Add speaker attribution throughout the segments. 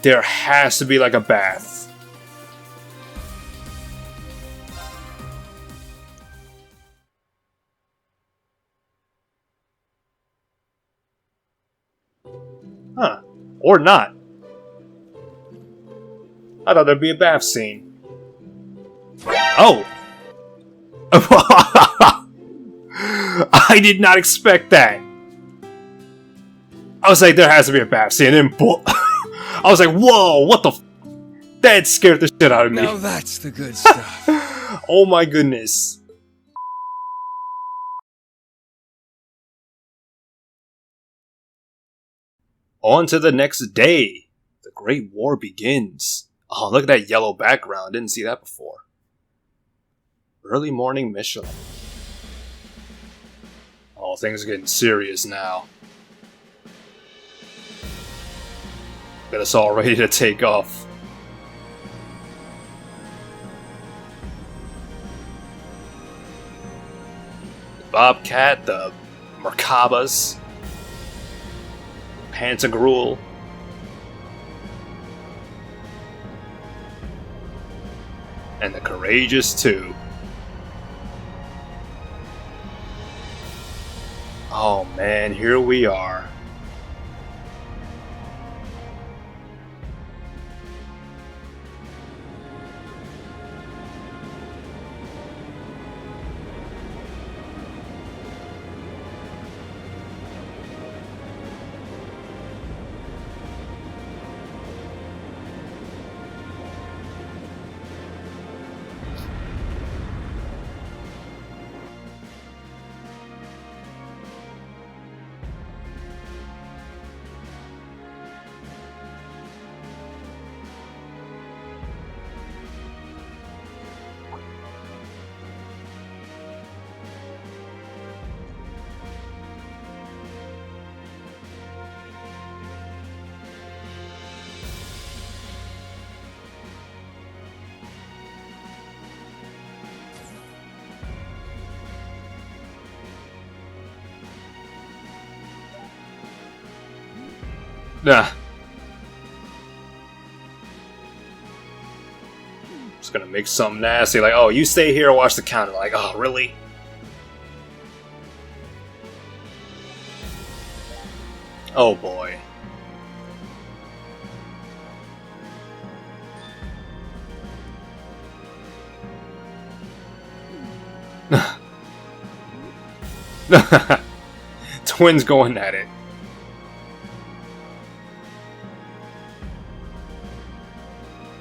Speaker 1: There has to be like a bath. Huh. Or not. I thought there'd be a bath scene. Oh! I did not expect that. I was like, there has to be a bath scene, and then I was like, whoa, what the f. That scared the shit out of me.
Speaker 2: Now that's the good stuff.
Speaker 1: Oh my goodness. On to the next day. The Great War begins. Oh, look at that yellow background. Didn't see that before. Early morning mission. Oh, things are getting serious now. Got us all ready to take off. The Bobcat, the Merkabas, Pantagruel, and the Courageous too. Oh man, here we are. Nah. Just gonna make something nasty, like, oh, you stay here and watch the counter. Like, oh, really? Oh boy. Twins going at it.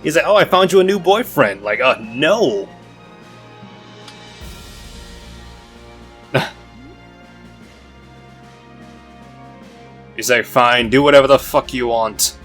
Speaker 1: He's like, oh, I found you a new boyfriend. Like, no. He's like, fine, do whatever the fuck you want.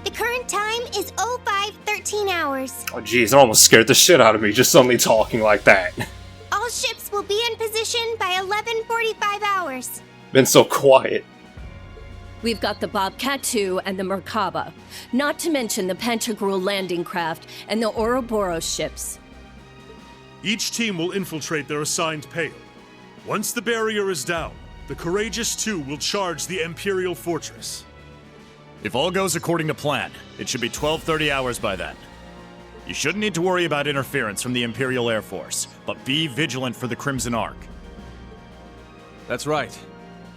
Speaker 3: The current time is 05:13 hours.
Speaker 1: Oh jeez, that almost scared the shit out of me, just suddenly talking like that.
Speaker 3: All ships will be in position by 11:45 hours.
Speaker 1: Been so quiet.
Speaker 4: We've got the Bobcat 2 and the Merkaba, not to mention the Pantagruel landing craft and the Ouroboros ships.
Speaker 5: Each team will infiltrate their assigned payload. Once the barrier is down, the Courageous 2 will charge the Imperial Fortress.
Speaker 6: If all goes according to plan, it should be 12:30 hours by then. You shouldn't need to worry about interference from the Imperial Air Force, but be vigilant for the Crimson Ark.
Speaker 2: That's right.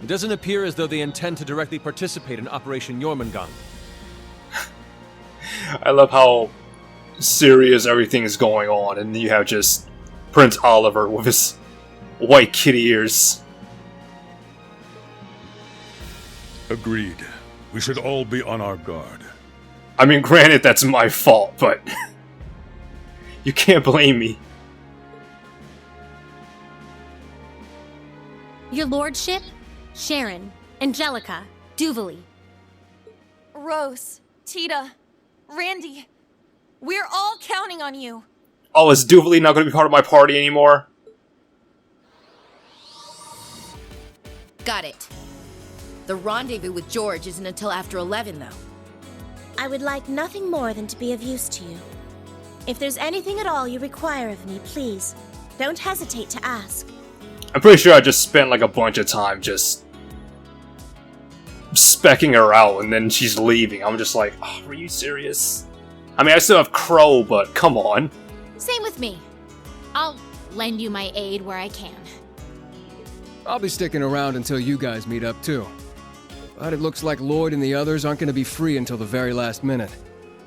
Speaker 2: It doesn't appear as though they intend to directly participate in Operation Jormungand.
Speaker 1: I love how serious everything is going on, and you have just Prince Oliver with his white kitty ears.
Speaker 5: Agreed. We should all be on our guard.
Speaker 1: I mean, granted, that's my fault, but you can't blame me.
Speaker 7: Your lordship, Sharon, Angelica, Duvally.
Speaker 8: Rose, Tita, Randy, we're all counting on you.
Speaker 1: Oh, is Duvally not going to be part of my party anymore?
Speaker 9: Got it. The rendezvous with George isn't until after 11, though.
Speaker 3: I would like nothing more than to be of use to you. If there's anything at all you require of me, please, don't hesitate to ask.
Speaker 1: I'm pretty sure I just spent like a bunch of time just specking her out, and then she's leaving. I'm just like, oh, are you serious? I mean, I still have Crow, but come on.
Speaker 7: Same with me. I'll lend you my aid where I can.
Speaker 10: I'll be sticking around until you guys meet up, too. But it looks like Lloyd and the others aren't going to be free until the very last minute.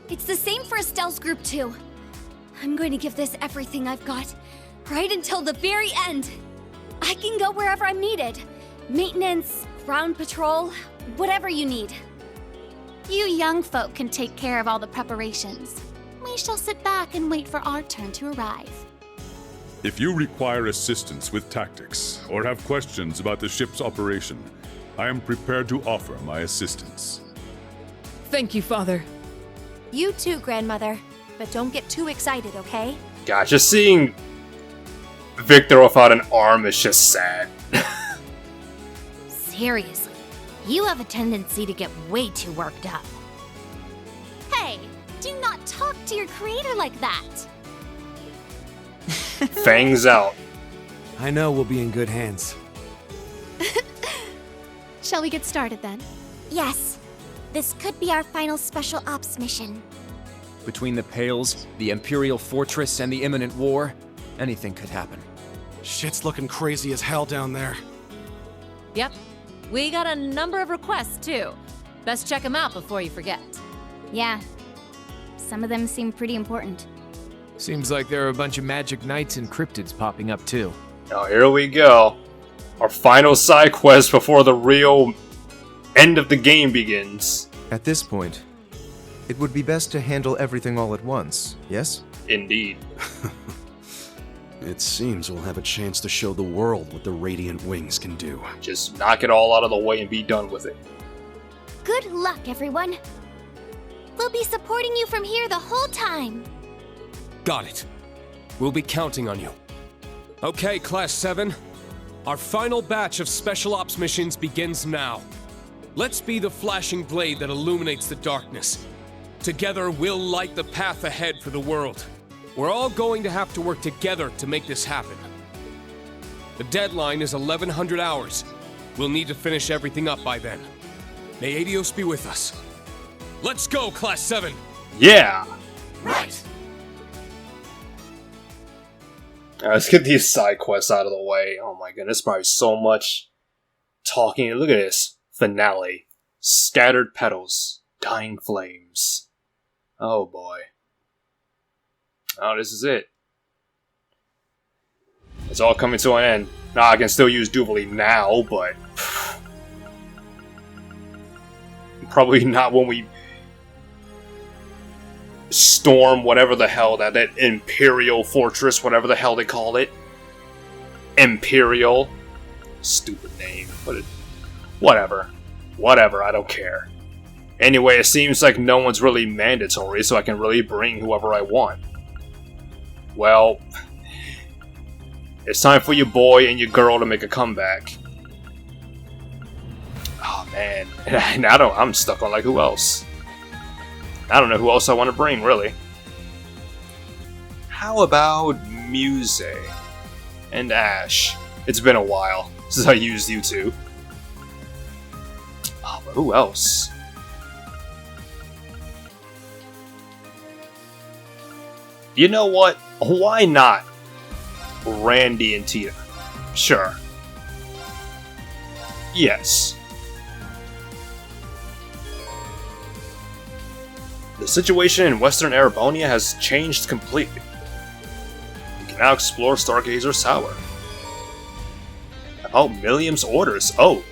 Speaker 7: It's the same for Estelle's group, too. I'm going to give this everything I've got, right until the very end. I can go wherever I'm needed. Maintenance, ground patrol, whatever you need. You young folk can take care of all the preparations. We shall sit back and wait for our turn to arrive.
Speaker 11: If you require assistance with tactics, or have questions about the ship's operation, I am prepared to offer my assistance.
Speaker 9: Thank you, Father.
Speaker 3: You too, Grandmother. But don't get too excited, okay?
Speaker 1: God, just seeing Victor without an arm is just sad.
Speaker 7: Seriously, you have a tendency to get way too worked up. Hey, do not talk to your creator like that.
Speaker 1: Fangs out.
Speaker 12: I know we'll be in good hands.
Speaker 7: Shall we get started then?
Speaker 3: Yes. This could be our final special ops mission.
Speaker 2: Between the Pales, the Imperial Fortress, and the imminent war, anything could happen.
Speaker 12: Shit's looking crazy as hell down there.
Speaker 9: Yep. We got a number of requests, too. Best check them out before you forget.
Speaker 7: Yeah. Some of them seem pretty important.
Speaker 10: Seems like there are a bunch of magic knights and cryptids popping up, too.
Speaker 1: Now here we go. Our final side quest before the real end of the game begins.
Speaker 13: At this point, it would be best to handle everything all at once, yes?
Speaker 1: Indeed.
Speaker 12: It seems we'll have a chance to show the world what the Radiant Wings can do.
Speaker 1: Just knock it all out of the way and be done with it.
Speaker 3: Good luck, everyone. We'll be supporting you from here the whole time.
Speaker 10: Got it. We'll be counting on you. Okay, Class 7. Our final batch of Special Ops missions begins now. Let's be the flashing blade that illuminates the darkness. Together, we'll light the path ahead for the world. We're all going to have to work together to make this happen. The deadline is 1100 hours. We'll need to finish everything up by then. May Adios be with us. Let's go, Class 7!
Speaker 1: Yeah!
Speaker 10: Right!
Speaker 1: Let's get these side quests out of the way. Oh my goodness, probably so much talking. Look at this. Finale. Scattered petals. Dying flames. Oh boy. Oh, this is it. It's all coming to an end. Now I can still use Duvally now, but probably not when we storm whatever the hell that Imperial Fortress, whatever the hell they call it. Imperial. Stupid name. But whatever. Whatever, I don't care. Anyway, it seems like no one's really mandatory, so I can really bring whoever I want. Well, it's time for your boy and your girl to make a comeback. Oh man, and I'm stuck on like who else? I don't know who else I want to bring, really. How about Muse and Ash? It's been a while since I used you two. Oh, but who else? You know what? Why not Randy and Tita? Sure. Yes. The situation in Western Erebonia has changed completely. You can now explore Stargazer's Tower. About Milliam's orders. Oh.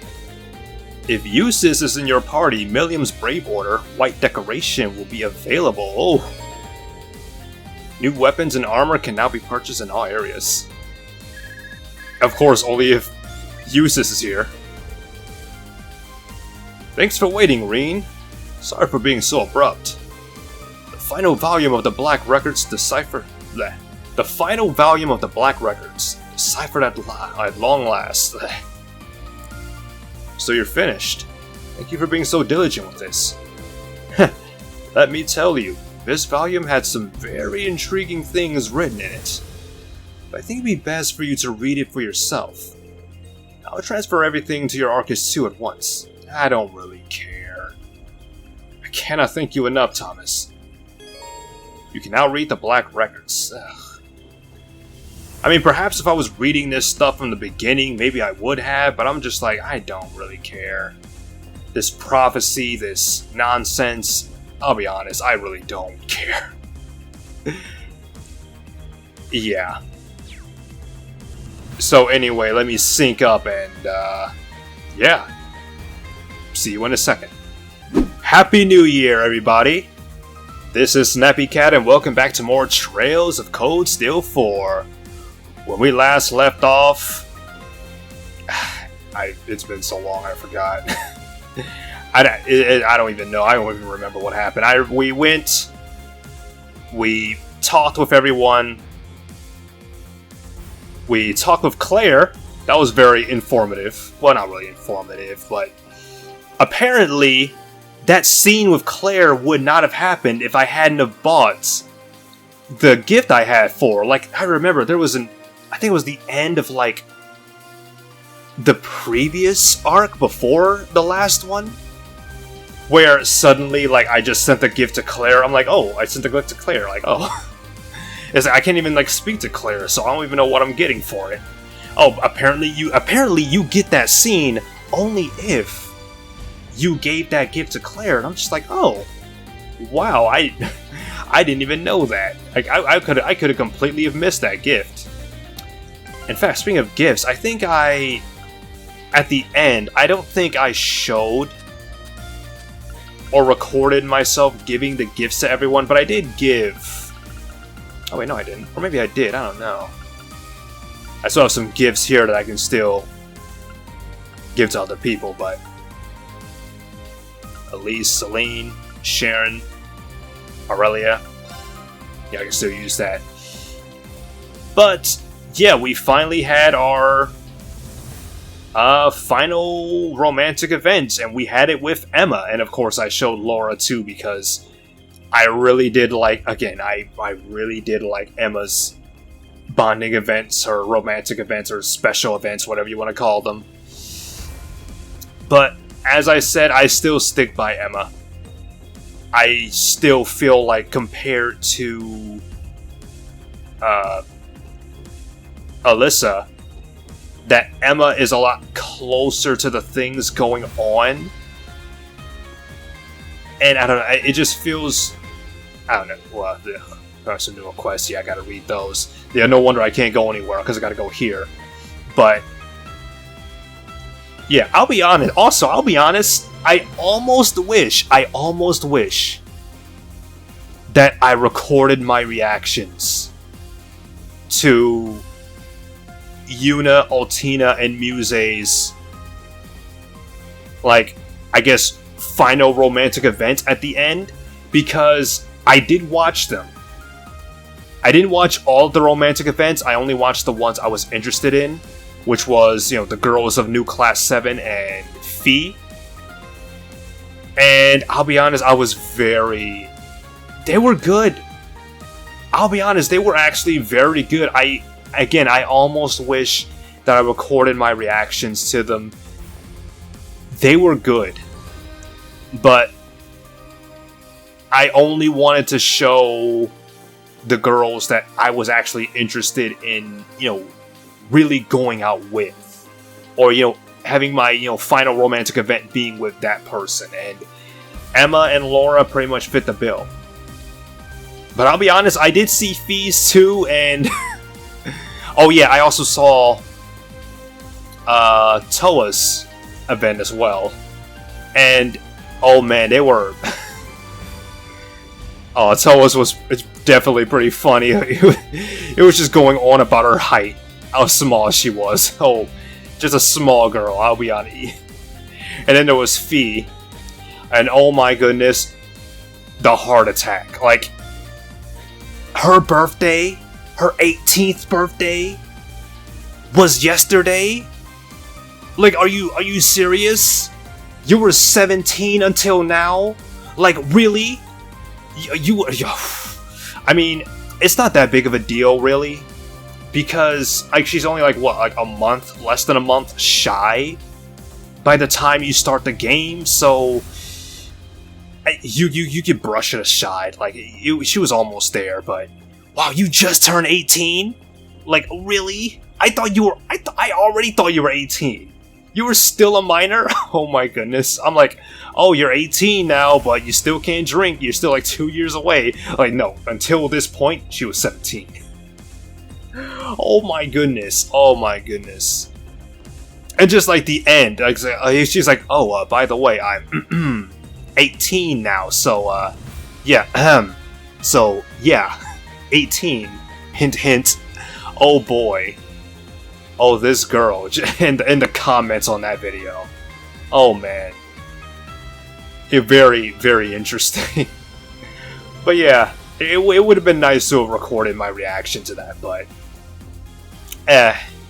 Speaker 1: If Eustace is in your party, Milliam's Brave Order White Decoration will be available. Oh. New weapons and armor can now be purchased in all areas. Of course, only if Eustace is here. Thanks for waiting, Reen. Sorry for being so abrupt. The final volume of the Black Records deciphered. The final volume of the Black Records deciphered at long last. So you're finished. Thank you for being so diligent with this. Let me tell you, this volume had some very intriguing things written in it. But I think it'd be best for you to read it for yourself. I'll transfer everything to your Arcus 2 at once. I don't really care. I cannot thank you enough, Thomas. You can now read the Black Records. Ugh. I mean, perhaps if I was reading this stuff from the beginning, maybe I would have, but I'm just like, I don't really care. This prophecy, this nonsense, I'll be honest, I really don't care. Yeah. So anyway, let me sync up and, yeah. See you in a second. Happy New Year, everybody! This is Snappy Cat, and welcome back to more Trails of Cold Steel 4. When we last left off... it's been so long, I forgot. I don't even know. I don't even remember what happened. We talked with everyone. We talked with Claire. That was very informative. Well, not really informative, but apparently that scene with Claire would not have happened if I hadn't have bought the gift I had for her. Like, I remember there was I think it was the end of, like, the previous arc before the last one, where suddenly, like, I just sent the gift to Claire. I'm like, oh, I sent the gift to Claire. Like, oh. It's like, I can't even, like, speak to Claire, so I don't even know what I'm getting for it. Oh, apparently you get that scene only if you gave that gift to Claire. And I'm just like, oh, wow, I didn't even know that. Like, I could have completely have missed that gift. In fact, speaking of gifts, I think at the end, I don't think I showed or recorded myself giving the gifts to everyone, but I did give... Oh wait, no I didn't. Or maybe I did, I don't know. I still have some gifts here that I can still give to other people, but... Elise, Celine, Sharon, Aurelia. Yeah, I can still use that. But, yeah, we finally had our final romantic event, and we had it with Emma. And of course I showed Laura too, because I really did like, again, I really did like Emma's bonding events, her romantic events, or special events, whatever you want to call them. But, as I said, I still stick by Emma. I still feel like, compared to Alyssa, that Emma is a lot closer to the things going on. And I don't know, it just feels... I don't know, well, there are some new quests, yeah, I gotta read those. Yeah, no wonder I can't go anywhere, because I gotta go here. But, yeah, I'll be honest. Also, I'll be honest, I almost wish that I recorded my reactions to Yuna, Altina, and Muse's, like, I guess, final romantic event at the end, because I did watch them. I didn't watch all the romantic events, I only watched the ones I was interested in, which was, you know, the girls of New Class 7 and Fee. And I'll be honest, they were good. I'll be honest, they were actually very good. I almost wish that I recorded my reactions to them. They were good. But I only wanted to show the girls that I was actually interested in, you know, really going out with. Or, you know, having my, you know, final romantic event being with that person. And Emma and Laura pretty much fit the bill. But I'll be honest, I did see Fees too, and... oh yeah, I also saw Toa's event as well. And, oh man, they were... oh, Toa's was definitely pretty funny. It was just going on about her height, how small she was. Oh, Just a small girl, I'll be honest. And then there was Fee. And oh my goodness, the heart attack. Like, her birthday, her 18th birthday, was yesterday? Like, are you serious? You were 17 until now? Like, really? I mean, it's not that big of a deal, really. Because, like, she's only, like, what, like a month, less than a month shy by the time you start the game, so you could brush it aside. Like, she was almost there, but wow, you just turned 18? Like, really? I already thought you were 18. You were still a minor? Oh my goodness. I'm like, oh, you're 18 now, but you still can't drink. You're still like 2 years away. Like, no, until this point, she was 17. Oh my goodness. Oh my goodness. And just like the end, like, she's like, oh, by the way, I'm 18 now, so, yeah, so, yeah, 18, hint, hint, oh boy. Oh, this girl, in the comments on that video. Oh, man. Very, very interesting. But yeah, it would have been nice to have recorded my reaction to that, but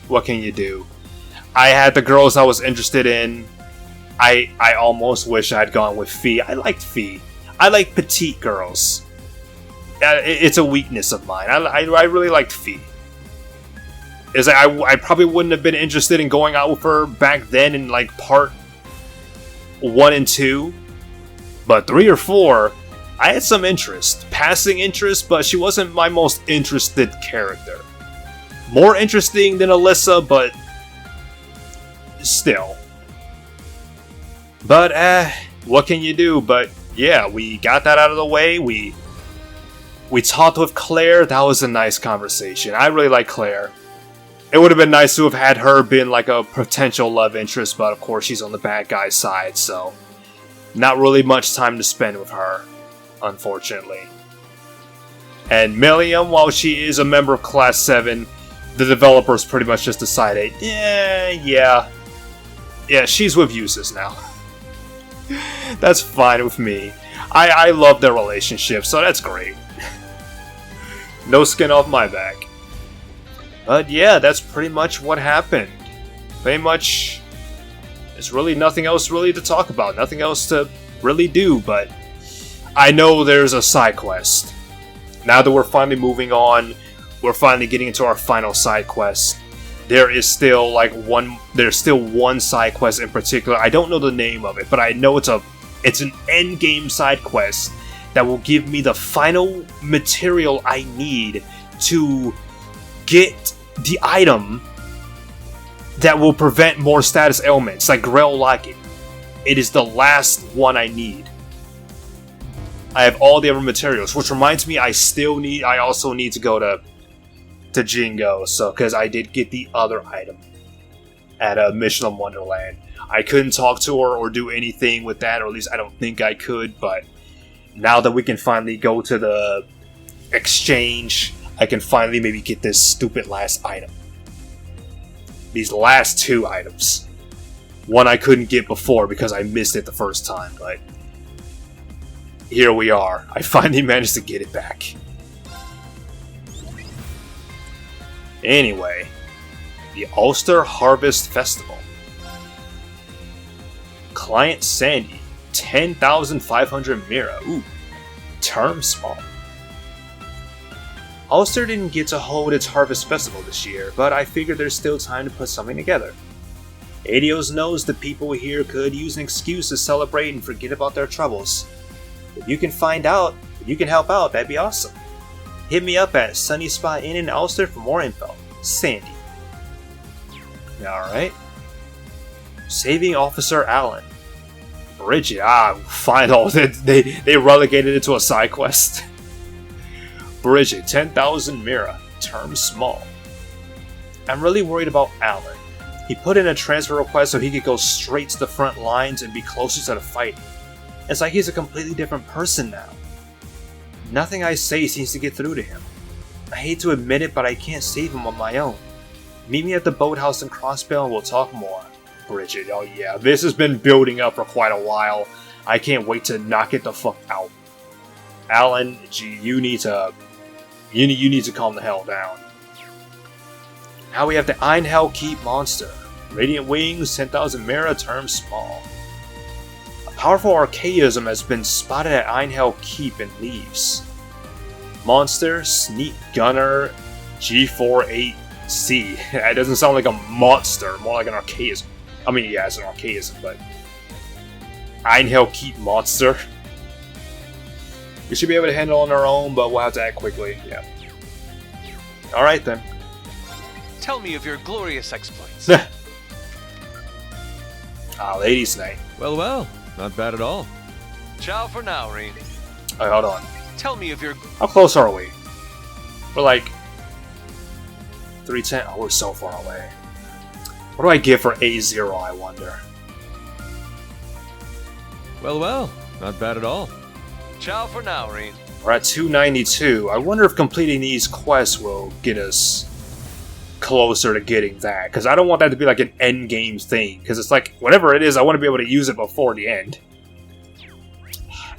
Speaker 1: what can you do? I had the girls I was interested in. I almost wish I'd gone with Fee. I liked Fee. I like petite girls. It's a weakness of mine. I really liked Fee. Is I probably wouldn't have been interested in going out with her back then in like part 1 and 2, but 3 or 4, I had some interest, passing interest, but she wasn't my most interested character. More interesting than Alyssa, but still. But what can you do? But yeah, we got that out of the way. We talked with Claire. That was a nice conversation. I really like Claire. It would have been nice to have had her been like a potential love interest, but of course she's on the bad guy's side, so not really much time to spend with her, unfortunately. And Milliam, while she is a member of Class 7, the developers pretty much just decided, yeah, she's with Usus now. That's fine with me. I love their relationship, so that's great. No skin off my back. But yeah, that's pretty much what happened. Pretty much, there's really nothing else really to talk about. Nothing else to really do, but I know there's a side quest. Now that we're finally moving on, we're finally getting into our final side quest. There is still there's still one side quest in particular. I don't know the name of it, but I know it's an end game side quest that will give me the final material I need to get the item that will prevent more status ailments, like Grail Locking. It is the last one I need. I have all the other materials, which reminds me I also need to go to Jingo, so because I did get the other item at a Mission of Wonderland. I couldn't talk to her or do anything with that, or at least I don't think I could, but now that we can finally go to the exchange, I can finally maybe get this stupid last item. These last 2 items. One I couldn't get before because I missed it the first time, but here we are. I finally managed to get it back. Anyway, the Ulster Harvest Festival. Client Sandy, 10,500 Mira. Ooh, term small. Ulster didn't get to hold its Harvest Festival this year, but I figured there's still time to put something together. Adios knows the people here could use an excuse to celebrate and forget about their troubles. If you can help out, that'd be awesome. Hit me up at Sunny Spot Inn in Ulster for more info. Sandy. Alright. Saving Officer Allen. Bridget, final. They relegated it to a side quest. Bridget, 10,000 Mira. Term small. I'm really worried about Alan. He put in a transfer request so he could go straight to the front lines and be closer to the fight. It's like he's a completely different person now. Nothing I say seems to get through to him. I hate to admit it, but I can't save him on my own. Meet me at the boathouse in Crossbell and we'll talk more. Bridget, oh yeah, this has been building up for quite a while. I can't wait to knock it the fuck out. Alan, gee, you need to calm the hell down. Now we have the Einhell Keep monster. Radiant wings, 10,000 Mera, term small. A powerful archaism has been spotted at Einhell Keep and leaves. Monster, Sneak Gunner, G48C. It doesn't sound like a monster, more like an archaism. I mean, yeah, it's an archaism, but... Einhell Keep monster. We should be able to handle it on our own, but we'll have to act quickly, yeah. Alright then.
Speaker 14: Tell me of your glorious exploits.
Speaker 1: Ladies' night.
Speaker 2: Well, well, not bad at all.
Speaker 14: Ciao for now, Reen.
Speaker 1: Alright, hold on.
Speaker 14: Tell me of your...
Speaker 1: How close are we? We're like... 310? Oh, we're so far away. What do I get for A0, I wonder?
Speaker 2: Well, well, not bad at all.
Speaker 14: Ciao for now, Reen.
Speaker 1: We're at 292. I wonder if completing these quests will get us closer to getting that. Because I don't want that to be like an end game thing. Because it's like, whatever it is, I want to be able to use it before the end.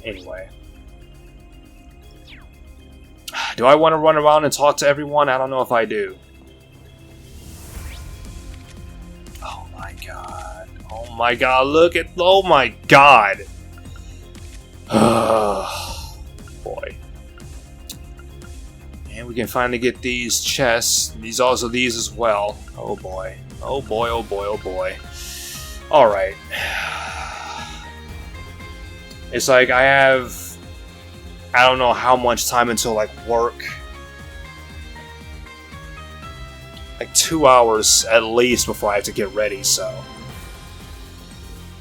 Speaker 1: Anyway. Do I want to run around and talk to everyone? I don't know if I do. Oh my god. Oh my god, look at... Oh my god. Boy. And we can finally get these chests. These as well. Oh boy. Oh boy, oh boy, oh boy. Alright. It's like I have... I don't know how much time until like work. Like 2 hours at least before I have to get ready, so...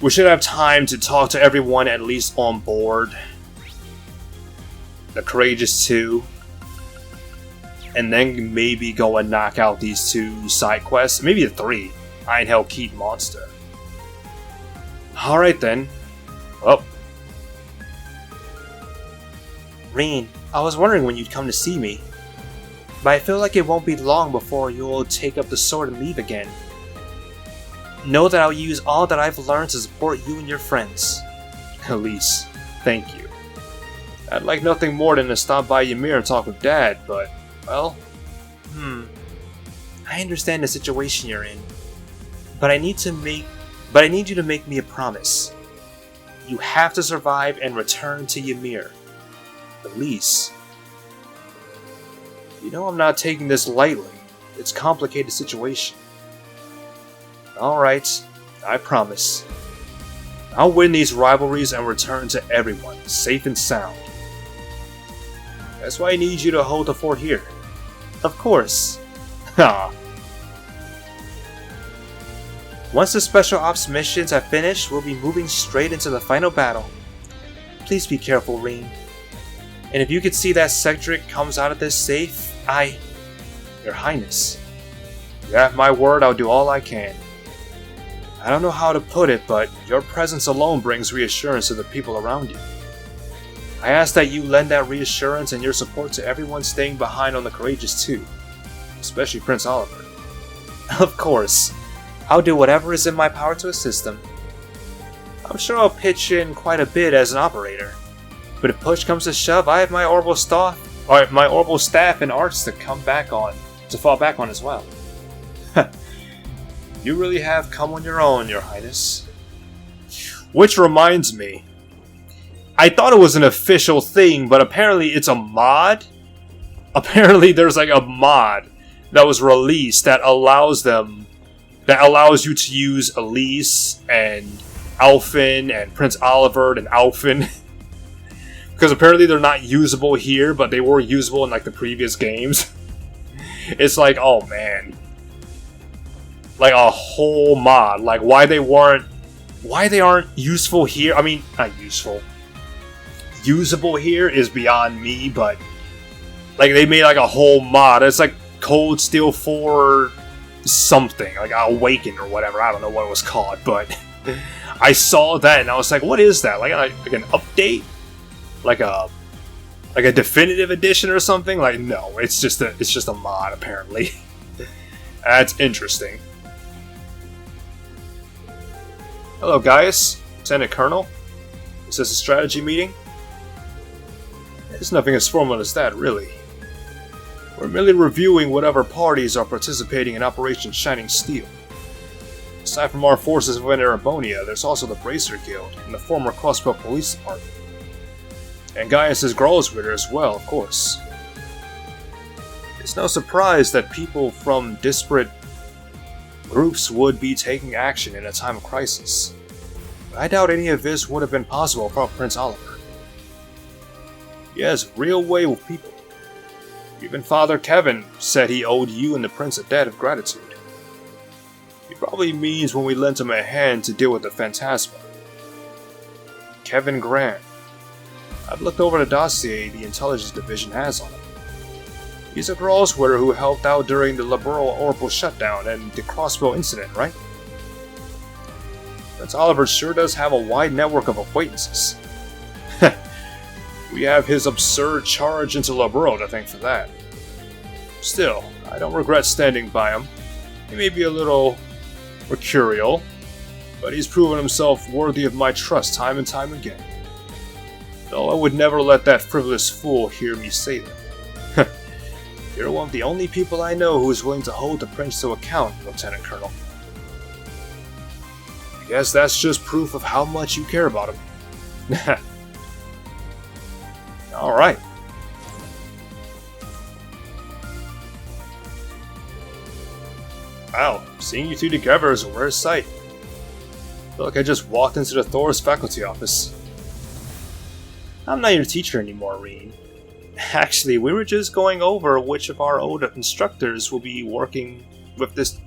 Speaker 1: We should have time to talk to everyone at least on board. The Courageous 2. And then maybe go and knock out these 2 side quests. Maybe the 3. Einhell Keep monster. Alright then. Well. Reen, I was wondering when you'd come to see me. But I feel like it won't be long before you'll take up the sword and leave again. Know that I'll use all that I've learned to support you and your friends. Elise, thank you. I'd like nothing more than to stop by Ymir and talk with Dad, but, well... I understand the situation you're in. But I need you to make me a promise. You have to survive and return to Ymir. Elise. You know I'm not taking this lightly. It's a complicated situation. Alright, I promise. I'll win these rivalries and return to everyone, safe and sound. That's why I need you to hold the fort here. Of course. Ha. Once the special ops missions have finished, we'll be moving straight into the final battle. Please be careful, Reen. And if you could see that Cedric comes out of this safe, Your Highness. You have my word, I'll do all I can. I don't know how to put it, but your presence alone brings reassurance to the people around you. I ask that you lend that reassurance and your support to everyone staying behind on the Courageous 2, especially Prince Oliver. Of course, I'll do whatever is in my power to assist them. I'm sure I'll pitch in quite a bit as an operator, but if push comes to shove, I have my orbital staff and arts to fall back on as well. You really have come on your own, Your Highness. Which reminds me, I thought it was an official thing, but apparently it's a mod. Apparently there's like a mod that was released that allows you to use Elise and Alphen and Prince Oliver and Alphen. Because apparently they're not usable here, but they were usable in like the previous games. It's like, oh man. Like a whole mod. Like why they aren't useful here. I mean, not useful. Usable here is beyond me, but like they made like a whole mod. It's like Cold Steel 4 something. Like Awakened or whatever. I don't know what it was called, but I saw that and I was like, what is that? Like an update? Like a definitive edition or something? Like no, it's just a mod apparently. That's interesting. Hello, Gaius. Lieutenant Colonel. Is this a strategy meeting? It's nothing as formal as that, really. We're merely reviewing whatever parties are participating in Operation Shining Steel. Aside from our forces within Erebonia, there's also the Bracer Guild and the former Crossbow Police Department. And Gaius' Growlswitter as well, of course. It's no surprise that people from disparate groups would be taking action in a time of crisis. But I doubt any of this would have been possible without Prince Oliver. He has real way with people. Even Father Kevin said he owed you and the Prince a debt of gratitude. He probably means when we lent him a hand to deal with the Phantasma. Kevin Grant. I've looked over the dossier the Intelligence Division has on him. He's a Growlswitter who helped out during the Liberal Orbital shutdown and the Crossbow incident, right? Prince Oliver sure does have a wide network of acquaintances. We have his absurd charge into Liberal to thank for that. Still, I don't regret standing by him. He may be a little mercurial, but he's proven himself worthy of my trust time and time again. Though I would never let that frivolous fool hear me say that. You're one of the only people I know who is willing to hold the Prince to account, Lieutenant Colonel. I guess that's just proof of how much you care about him. Alright. Wow, seeing you two together is a rare sight. I feel like I just walked into the Thor's faculty office. I'm not your teacher anymore, Reen. Actually, we were just going over which of our old instructors will be working with this...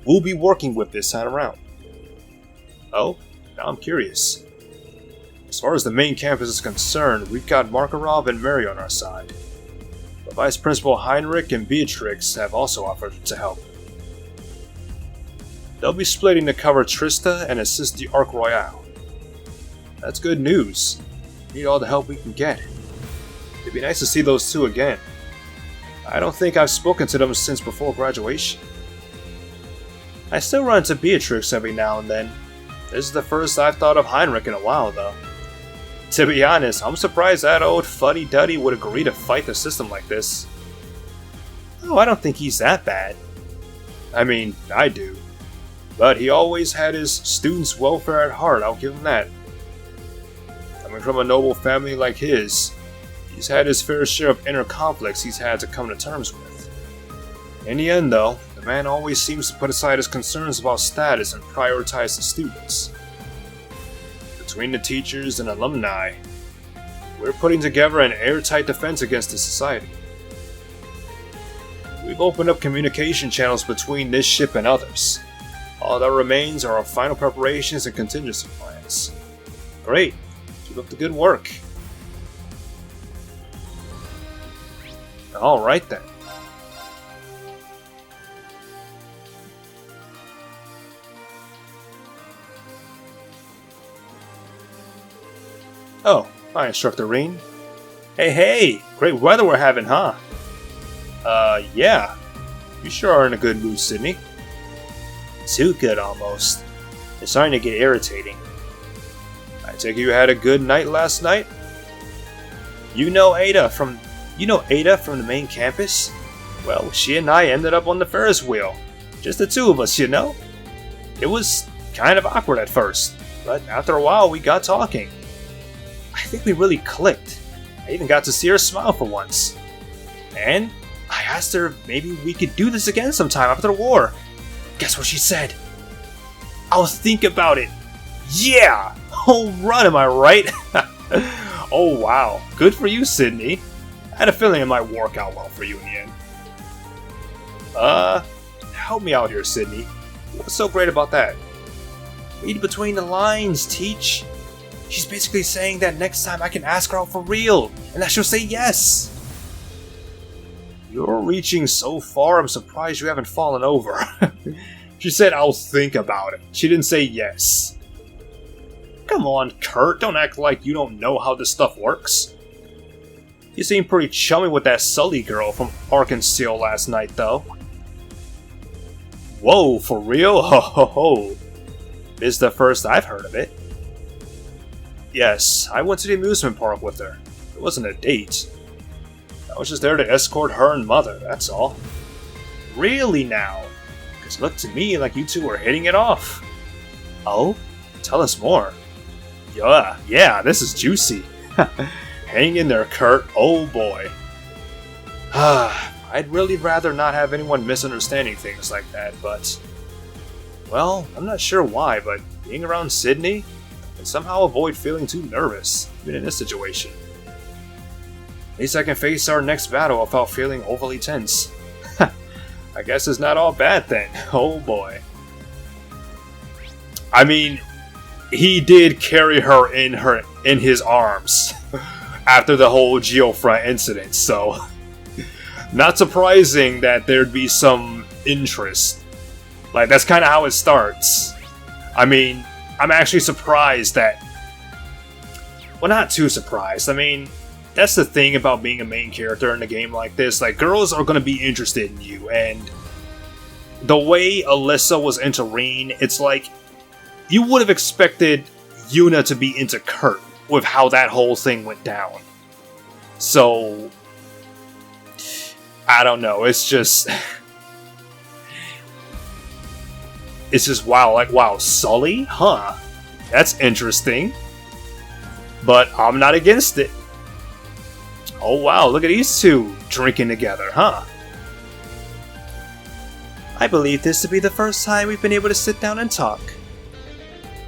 Speaker 1: will be working with this time around. Oh, now I'm curious. As far as the main campus is concerned, we've got Markarov and Mary on our side. But Vice Principal Heinrich and Beatrix have also offered to help. They'll be splitting to cover Trista and assist the Arc Royale. That's good news. We need all the help we can get. It'd be nice to see those two again. I don't think I've spoken to them since before graduation. I still run into Beatrix every now and then. This is the first I've thought of Heinrich in a while, though. To be honest, I'm surprised that old fuddy-duddy would agree to fight the system like this. Oh, I don't think he's that bad. I mean, I do. But he always had his students' welfare at heart, I'll give him that. Coming from a noble family like his, he's had his fair share of inner conflicts he's had to come to terms with. In the end, though, the man always seems to put aside his concerns about status and prioritize the students. Between the teachers and alumni, we're putting together an airtight defense against the society. We've opened up communication channels between this ship and others. All that remains are our final preparations and contingency plans. Great. Keep up the good work. Alright then. Oh, hi, Instructor Reen. Hey, great weather we're having, huh? Yeah. You sure are in a good mood, Sydney. Too good, almost. It's starting to get irritating. I take it you had a good night last night? You know Ada from the main campus? Well, she and I ended up on the Ferris wheel. Just the two of us, you know? It was kind of awkward at first, but after a while we got talking. I think we really clicked. I even got to see her smile for once. And I asked her if maybe we could do this again sometime after the war. Guess what she said? I'll think about it. Yeah! Home run, am I right? Oh wow, good for you, Sydney. I had a feeling it might work out well for you in the end. Help me out here, Sydney. What's so great about that? Read between the lines, Teach. She's basically saying that next time I can ask her out for real, and that she'll say yes. You're reaching so far, I'm surprised you haven't fallen over. She said, I'll think about it. She didn't say yes. Come on, Kurt, don't act like you don't know how this stuff works. You seemed pretty chummy with that Sully girl from Arkansas last night, though. Whoa, for real? Ho ho ho. This is the first I've heard of it. Yes, I went to the amusement park with her. It wasn't a date. I was just there to escort her and mother, that's all. Really now? Because it looked to me like you two were hitting it off. Oh? Tell us more. Yeah, this is juicy. Hang in there, Kurt. Oh boy. I'd really rather not have anyone misunderstanding things like that, but... Well, I'm not sure why, but being around Sydney, I can somehow avoid feeling too nervous, even in this situation. At least I can face our next battle without feeling overly tense. I guess it's not all bad then. Oh boy. I mean, he did carry her in his arms after the whole Geofront incident, so not surprising that there'd be some interest. Like, that's kind of how it starts. I mean, I'm actually surprised that... Well, not too surprised. I mean, that's the thing about being a main character in a game like this. Like, girls are going to be interested in you, and the way Alyssa was into Reen, it's like, you would have expected Yuna to be into Kurt with how that whole thing went down. So, I don't know, it's just... It's just wow, like, wow, Sully? Huh. That's interesting. But I'm not against it. Oh wow, look at these two drinking together, huh?
Speaker 15: I believe this to be the first time we've been able to sit down and talk.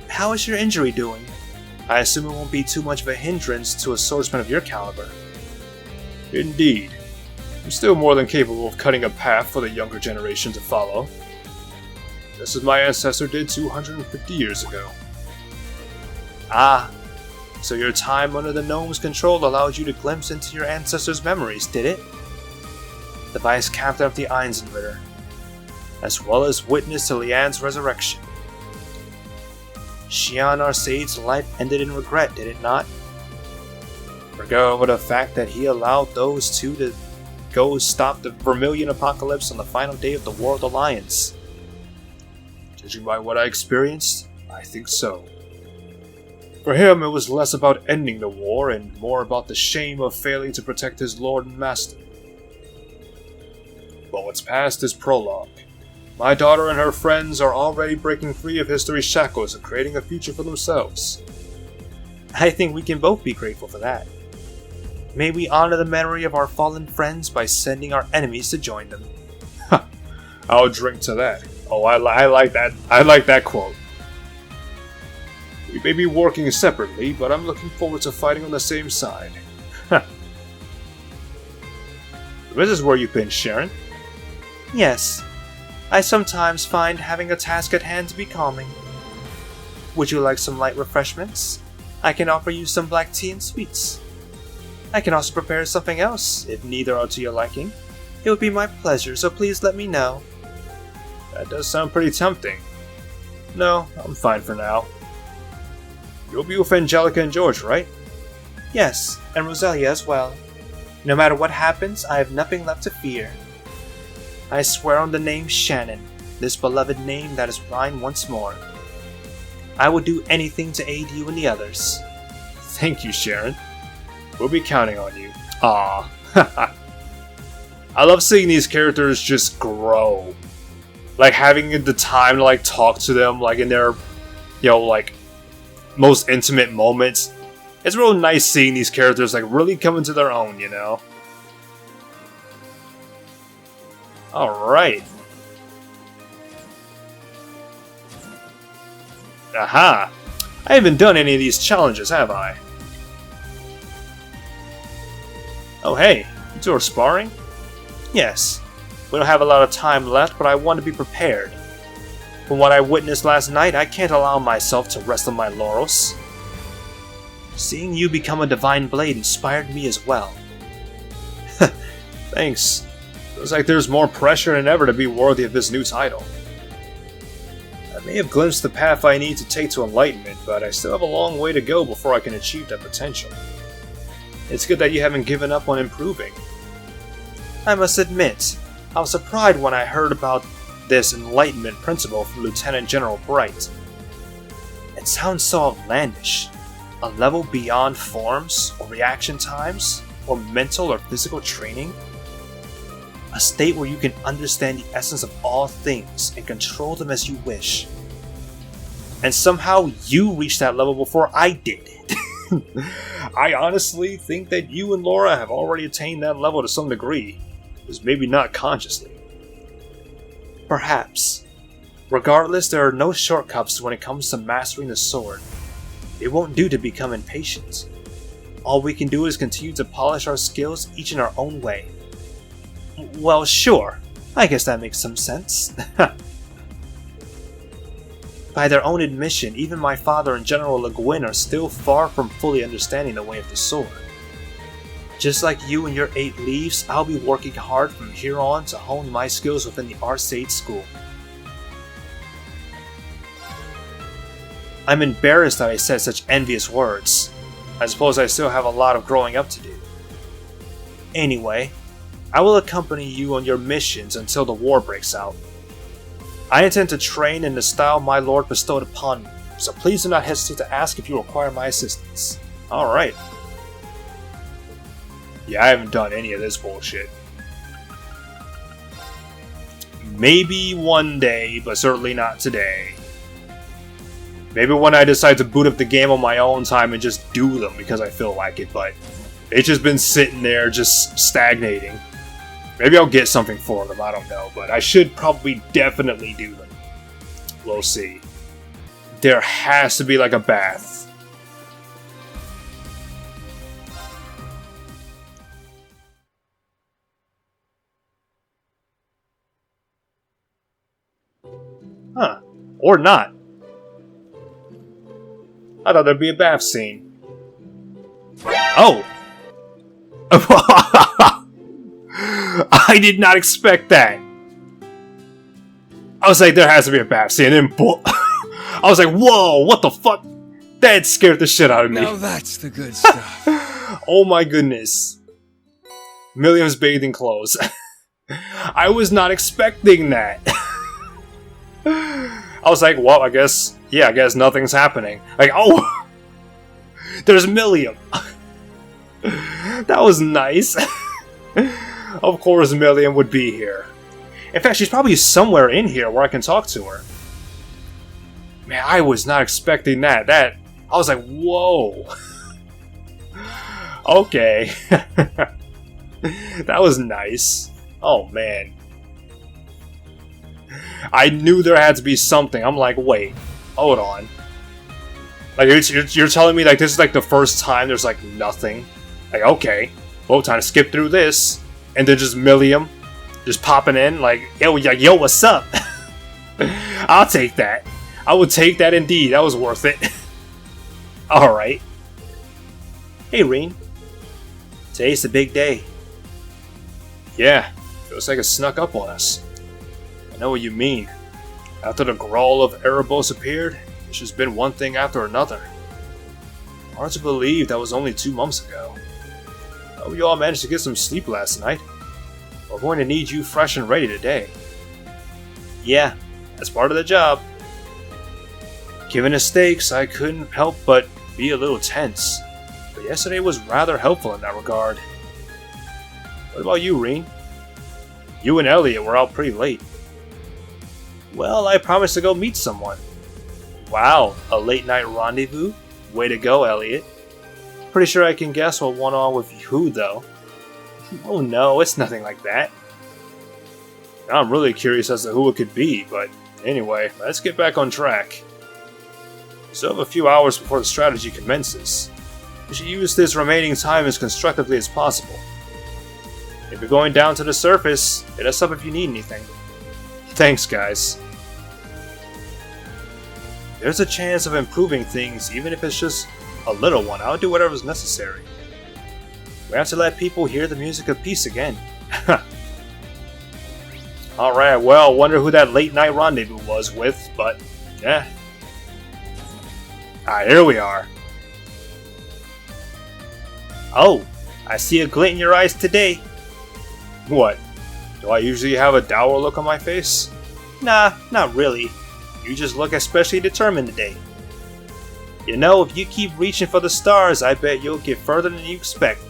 Speaker 15: How is your injury doing? I assume it won't be too much of a hindrance to a swordsman of your caliber.
Speaker 1: Indeed. I'm still more than capable of cutting a path for the younger generation to follow. Just as my ancestor did 250 years ago.
Speaker 15: Ah, so your time under the gnome's control allowed you to glimpse into your ancestors' memories, did it? The vice captain of the Einsenritter, as well as witness to Lian's resurrection. Xian Arcade's life ended in regret, did it not? Forget over the fact that he allowed those two to go stop the Vermilion Apocalypse on the final day of the War of the Lions.
Speaker 1: Judging by what I experienced, I think so. For him, it was less about ending the war and more about the shame of failing to protect his lord and master. But what's past is prologue. My daughter and her friends are already breaking free of history's shackles and creating a future for themselves.
Speaker 15: I think we can both be grateful for that. May we honor the memory of our fallen friends by sending our enemies to join them.
Speaker 1: I'll drink to that. Oh, I like that. I like that quote. We may be working separately, but I'm looking forward to fighting on the same side. This is where you've been, Sharon.
Speaker 15: Yes. I sometimes find having a task at hand to be calming. Would you like some light refreshments? I can offer you some black tea and sweets. I can also prepare something else, if neither are to your liking. It would be my pleasure, so please let me know.
Speaker 1: That does sound pretty tempting. No, I'm fine for now. You'll be with Angelica and George, right?
Speaker 15: Yes, and Roselia as well. No matter what happens, I have nothing left to fear. I swear on the name Shannon, this beloved name that is mine once more. I will do anything to aid you and the others.
Speaker 1: Thank you, Sharon. We'll be counting on you. Aww. I love seeing these characters just grow. Like, having the time to, like, talk to them, like, in their, you know, like, most intimate moments. It's real nice seeing these characters, like, really come into their own, you know? Alright. Aha! I haven't done any of these challenges, have I? Oh hey, you two are sparring?
Speaker 15: Yes. We don't have a lot of time left, but I want to be prepared. From what I witnessed last night, I can't allow myself to rest on my laurels. Seeing you become a divine blade inspired me as well.
Speaker 1: Thanks. Feels like there's more pressure than ever to be worthy of this new title. I may have glimpsed the path I need to take to enlightenment, but I still have a long way to go before I can achieve that potential. It's good that you haven't given up on improving.
Speaker 15: I must admit, I was surprised when I heard about this enlightenment principle from Lieutenant General Bright. It sounds so outlandish. A level beyond forms, or reaction times, or mental or physical training? A state where you can understand the essence of all things and control them as you wish. And somehow you reached that level before I did. I honestly think that you and Laura have already attained that level to some degree, just maybe not consciously. Perhaps. Regardless, there are no shortcuts when it comes to mastering the sword. It won't do to become impatient. All we can do is continue to polish our skills each in our own way. Well, sure. I guess that makes some sense. By their own admission, even my father and General Le Guin are still far from fully understanding the way of the sword. Just like you and your 8 leaves, I'll be working hard from here on to hone my skills within the Arcade School. I'm embarrassed that I said such envious words. I suppose I still have a lot of growing up to do. Anyway, I will accompany you on your missions until the war breaks out. I intend to train in the style my lord bestowed upon me, so please do not hesitate to ask if you require my assistance. Alright. Yeah, I haven't done any of this bullshit. Maybe one day, but certainly not today. Maybe when I decide to boot up the game on my own time and just do them because I feel like it, but it's just been sitting there just stagnating. Maybe I'll get something for them, I don't know, but I should probably definitely do them. We'll see. There has to be like a bath. Huh. Or not. I thought there'd be a bath scene. Oh! I did not expect that. I was like, there has to be a bath scene, and then I was like, whoa, what the fuck? That scared the shit out of me.
Speaker 10: Now that's the good stuff.
Speaker 15: Oh my goodness. Milliam's bathing clothes. I was not expecting that. I was like, well, I guess nothing's happening. Like, oh! There's Milliam. That was nice. Of course Milliam would be here. In fact, she's probably somewhere in here where I can talk to her. Man, I was not expecting that. I was like, whoa. Okay. That was nice. Oh, man. I knew there had to be something. I'm like, wait. Hold on. Like, you're telling me like this is like the first time there's like nothing? Like, okay. Well, time to skip through this. And then just Milliam just popping in like, yo, what's up? I'll take that. I would take that indeed. That was worth it. Alright. Hey, Reen. Today's the big day. Yeah, feels like it snuck up on us. I know what you mean. After the growl of Erebos appeared, it's just been one thing after another. Hard to believe that was only 2 months ago. Hope you all managed to get some sleep last night. We're going to need you fresh and ready today. Yeah, that's part of the job. Given the stakes, I couldn't help but be a little tense. But yesterday was rather helpful in that regard. What about you, Reen? You and Elliot were out pretty late. Well, I promised to go meet someone. Wow, a late night rendezvous? Way to go, Elliot. Pretty sure I can guess what went on with who, though. Oh no, it's nothing like that. Now I'm really curious as to who it could be, but anyway, let's get back on track. We still have a few hours before the strategy commences. We should use this remaining time as constructively as possible. If you're going down to the surface, hit us up if you need anything. Thanks, guys. There's a chance of improving things, even if it's just a little one. I'll do whatever's necessary. We have to let people hear the music of peace again. Alright, well, wonder who that late night rendezvous was with, but yeah. Ah, here we are. Oh, I see a glint in your eyes today. What? Do I usually have a dour look on my face? Nah, not really. You just look especially determined today. You know, if you keep reaching for the stars, I bet you'll get further than you expect.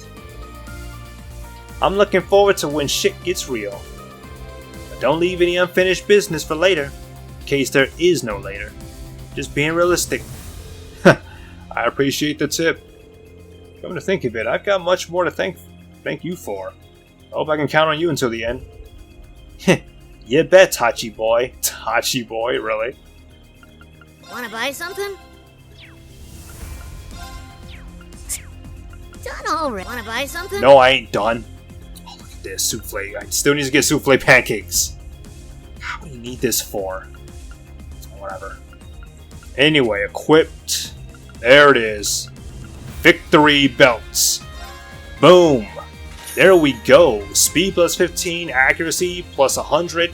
Speaker 15: I'm looking forward to when shit gets real. But don't leave any unfinished business for later, in case there is no later. Just being realistic. I appreciate the tip. Come to think of it, I've got much more to thank you for. I hope I can count on you until the end. You bet, Tachi boy. Tachi boy, really?
Speaker 16: Wanna buy something? Done already. Wanna buy something?
Speaker 15: No, I ain't done. Oh, look at this souffle. I still need to get souffle pancakes. What do you need this for? Whatever. Anyway, equipped. There it is. Victory belts. Boom. There we go. Speed plus 15, accuracy plus 100,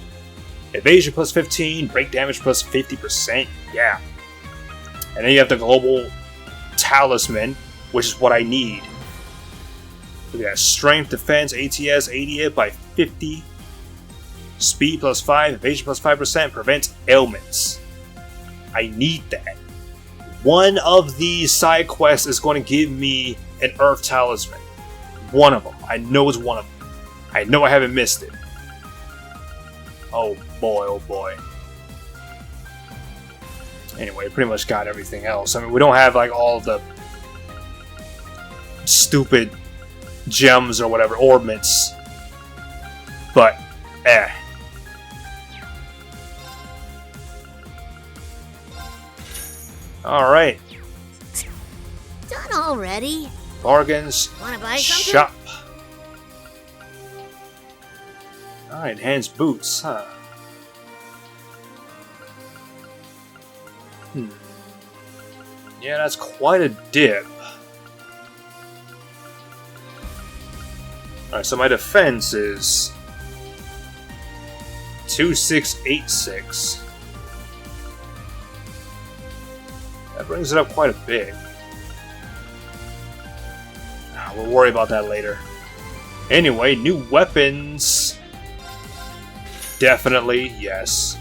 Speaker 15: evasion plus 15, break damage plus 50%. Yeah. And then you have the global talisman, which is what I need. Look at that. Strength, defense, ATS, 80 it by 50. Speed plus 5, evasion plus 5%, prevents ailments. I need that. One of these side quests is going to give me an Earth Talisman. One of them. I know it's one of them. I know I haven't missed it. Oh boy, oh boy. Anyway, pretty much got everything else. I mean, we don't have like all the stupid gems or whatever, orbits. But, Alright.
Speaker 16: Done already.
Speaker 15: Bargains.
Speaker 16: Wanna buy something?
Speaker 15: Shop. Alright, hands boots, huh? Yeah, that's quite a dip. Alright, so my defense is 2686. That brings it up quite a bit. We'll worry about that later. Anyway, new weapons. Definitely, yes.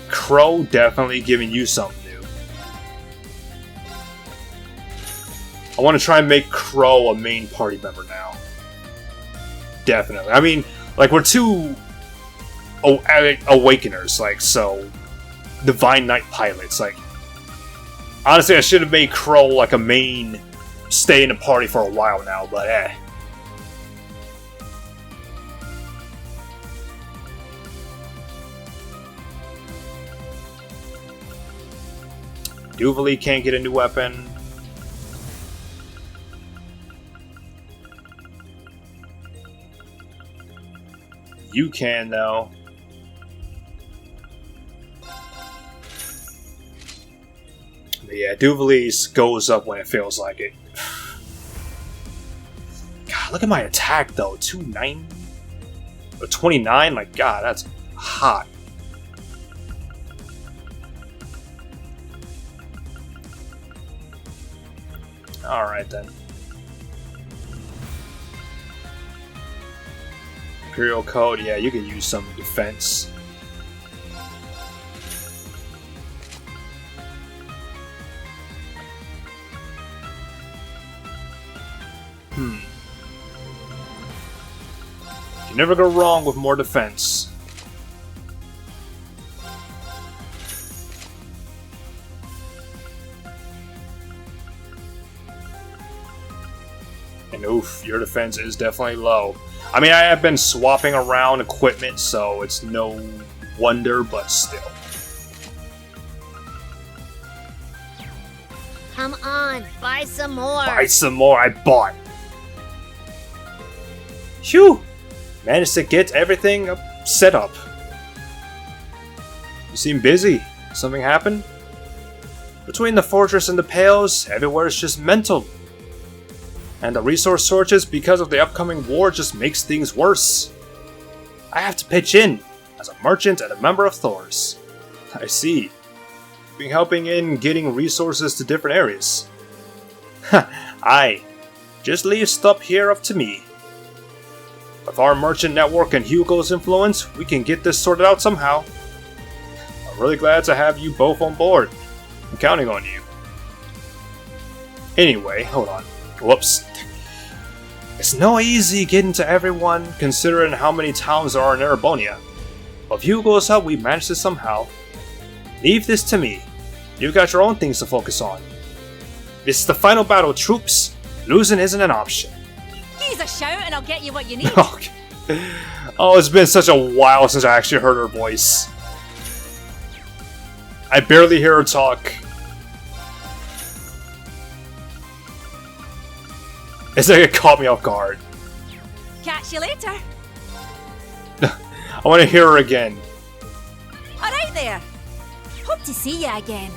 Speaker 15: Crow, definitely giving you something new. I want to try and make Crow a main party member now. Definitely. I mean, like, we're two Awakeners, like, so... Divine Knight pilots, like... Honestly, I should have made Crow, like, a main... Stay in the party for a while now, but Duvali can't get a new weapon. You can, though. But yeah, Duvali's goes up when it feels like it. God, look at my attack, though. 290? Or 29? Like, God, that's hot. Alright, then. Imperial Code, yeah, you can use some defense. You never go wrong with more defense. And oof, your defense is definitely low. I mean, I have been swapping around equipment, so it's no wonder, but still.
Speaker 16: Come on, buy some more.
Speaker 15: Buy some more, I bought. Phew! Managed to get everything set up. You seem busy. Something happened? Between the fortress and the Pales, everywhere is just mental. And the resource shortages because of the upcoming war just makes things worse. I have to pitch in, as a merchant and a member of Thor's. I see. You've been helping in getting resources to different areas. Aye. Just leave stuff here up to me.
Speaker 1: With our merchant network and Hugo's influence, we can get this sorted out somehow. I'm really glad to have you both on board. I'm counting on you. Anyway, hold on. Whoops. It's no easy getting to everyone, considering how many towns there are in Erebonia. With Hugo's help, we managed this somehow. Leave this to me. You've got your own things to focus on. This is the final battle, troops. Losing isn't an option.
Speaker 9: Give us a shout and I'll get you what you need.
Speaker 1: Oh, it's been such a while since I actually heard her voice. I barely hear her talk. It's like it caught me off guard.
Speaker 9: Catch you later.
Speaker 1: I want to hear her again.
Speaker 9: Alright there. Hope to see you again.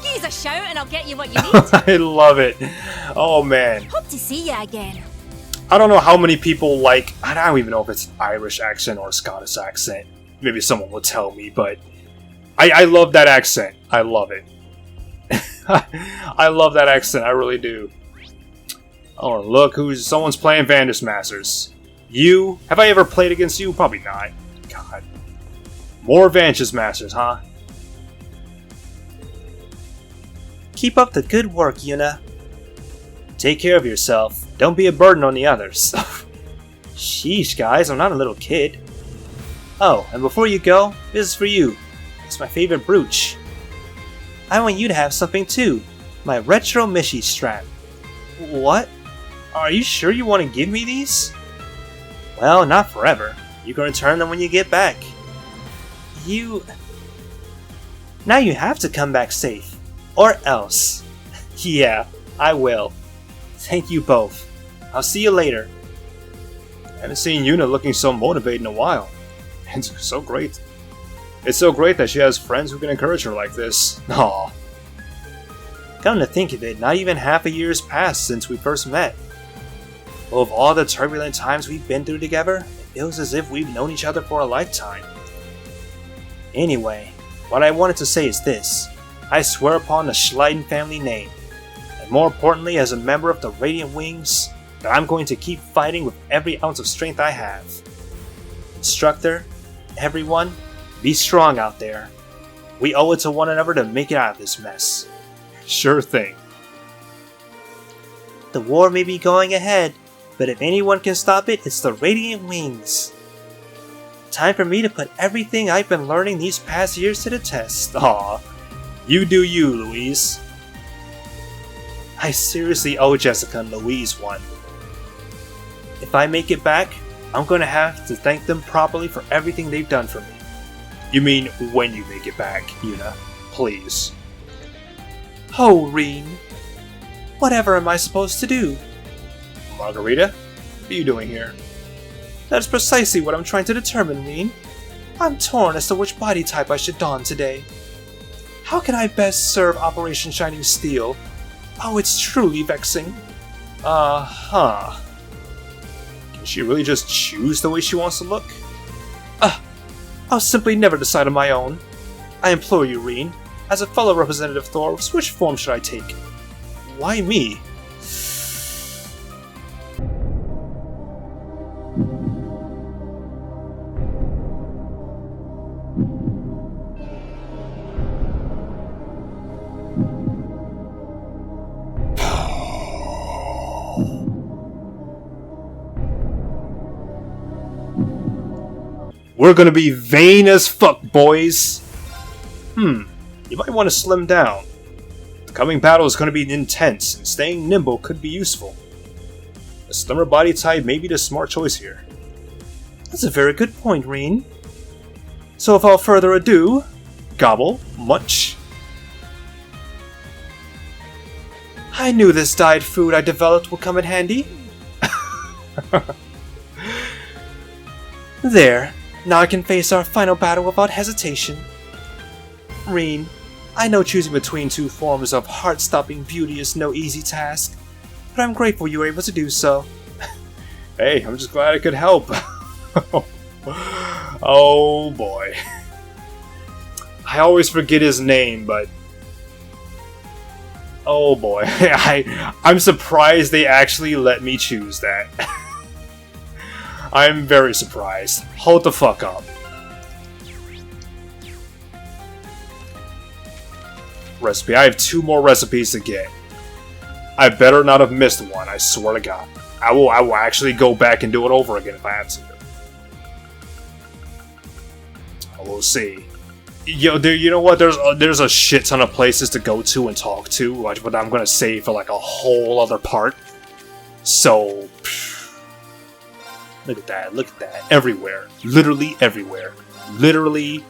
Speaker 9: Give us a shout and I'll get you what you need.
Speaker 1: I love it. Oh man.
Speaker 9: Hope to see you again.
Speaker 1: I don't know how many people like... I don't even know if it's an Irish accent or a Scottish accent. Maybe someone will tell me, but... I love that accent. I love it. I love that accent. I really do. Oh, look, someone's playing Vandus Masters. You? Have I ever played against you? Probably not. God. More Vandus Masters, huh?
Speaker 15: Keep up the good work, Yuna. Take care of yourself. Don't be a burden on the others. Sheesh, guys, I'm not a little kid. Oh, and before you go, this is for you. It's my favorite brooch. I want you to have something too. My retro Mishi strap. What? Are you sure you want to give me these? Well, not forever. You can return them when you get back. Now you have to come back safe. Or else. Yeah, I will. Thank you both. I'll see you later.
Speaker 1: I haven't seen Yuna looking so motivated in a while. It's so great. It's so great that she has friends who can encourage her like this. Aww.
Speaker 15: Come to think of it, not even half a year's passed since we first met. Well, of all the turbulent times we've been through together, it feels as if we've known each other for a lifetime. Anyway, what I wanted to say is this. I swear upon the Schleiden family name, and more importantly as a member of the Radiant Wings, that I'm going to keep fighting with every ounce of strength I have. Instructor, everyone, be strong out there. We owe it to one another to make it out of this mess.
Speaker 1: Sure thing.
Speaker 15: The war may be going ahead, but if anyone can stop it, it's the Radiant Wings. Time for me to put everything I've been learning these past years to the test.
Speaker 1: Aw. You do you, Louise.
Speaker 15: I seriously owe Jessica and Louise one. If I make it back, I'm going to have to thank them properly for everything they've done for me.
Speaker 1: You mean when you make it back, Yuna? Please.
Speaker 15: Oh, Reen. Whatever am I supposed to do?
Speaker 1: Margarita? What are you doing here?
Speaker 15: That's precisely what I'm trying to determine, Reen. I'm torn as to which body type I should don today. How can I best serve Operation Shining Steel? Oh, it's truly vexing.
Speaker 1: Can she really just choose the way she wants to look?
Speaker 15: I'll simply never decide on my own. I implore you, Reen, as a fellow representative Thor, which form should I take?
Speaker 1: Why me? We're gonna be vain as fuck, boys! You might want to slim down. The coming battle is gonna be intense, and staying nimble could be useful. A slimmer body type may be the smart choice here.
Speaker 15: That's a very good point, Reen. So without further ado, gobble, munch. I knew this diet food I developed would come in handy. There. Now I can face our final battle without hesitation. Reen, I know choosing between two forms of heart-stopping beauty is no easy task, but I'm grateful you were able to do so.
Speaker 1: Hey, I'm just glad I could help. Oh boy. I always forget his name, but... Oh boy. I'm surprised they actually let me choose that. I'm very surprised. Hold the fuck up. Recipe. I have 2 more recipes to get. I better not have missed one, I swear to God. I will actually go back and do it over again if I have to. We'll see. Yo, dude, you know what? There's a shit ton of places to go to and talk to, but I'm gonna save for like a whole other part. So, look at that, look at that. Everywhere. Literally everywhere. Literally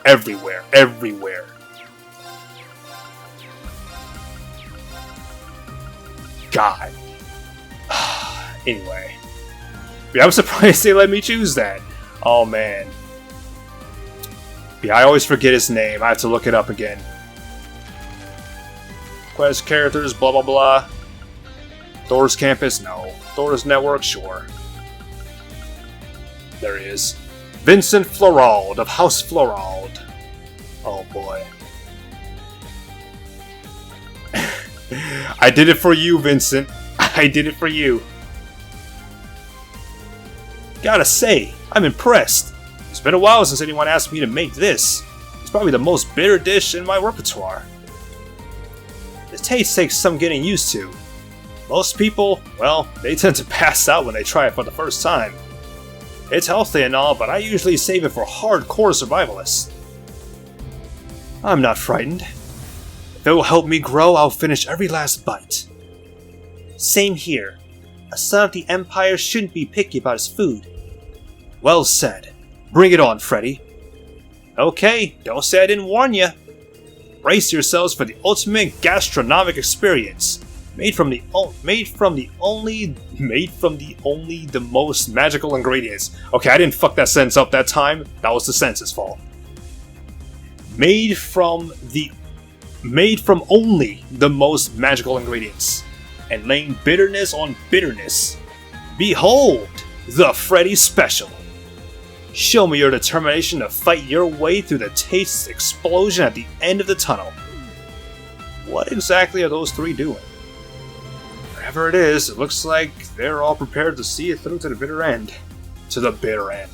Speaker 1: everywhere. Everywhere. God. Anyway. Yeah, I'm surprised they let me choose that. Oh, man. Yeah, I always forget his name. I have to look it up again. Quest characters, blah blah blah. Thor's Campus, no. Thor's Network, sure. There he is. Vincent Florald of House Florald. Oh boy. I did it for you, Vincent. I did it for you. Gotta say, I'm impressed. It's been a while since anyone asked me to make this. It's probably the most bitter dish in my repertoire. The taste takes some getting used to. Most people, well, they tend to pass out when they try it for the first time. It's healthy and all, but I usually save it for hardcore survivalists. I'm not frightened. If it will help me grow, I'll finish every last bite. Same here. A son of the Empire shouldn't be picky about his food. Well said. Bring it on, Freddy. Okay, don't say I didn't warn you. Brace yourselves for the ultimate gastronomic experience. Made from the most magical ingredients. Okay, I didn't fuck that sentence up that time. That was the sentence's fault. Made from only the most magical ingredients, and laying bitterness on bitterness. Behold, the Freddy Special. Show me your determination to fight your way through the taste explosion at the end of the tunnel. What exactly are those 3 doing? Whatever it is, it looks like they're all prepared to see it through to the bitter end. To the bitter end.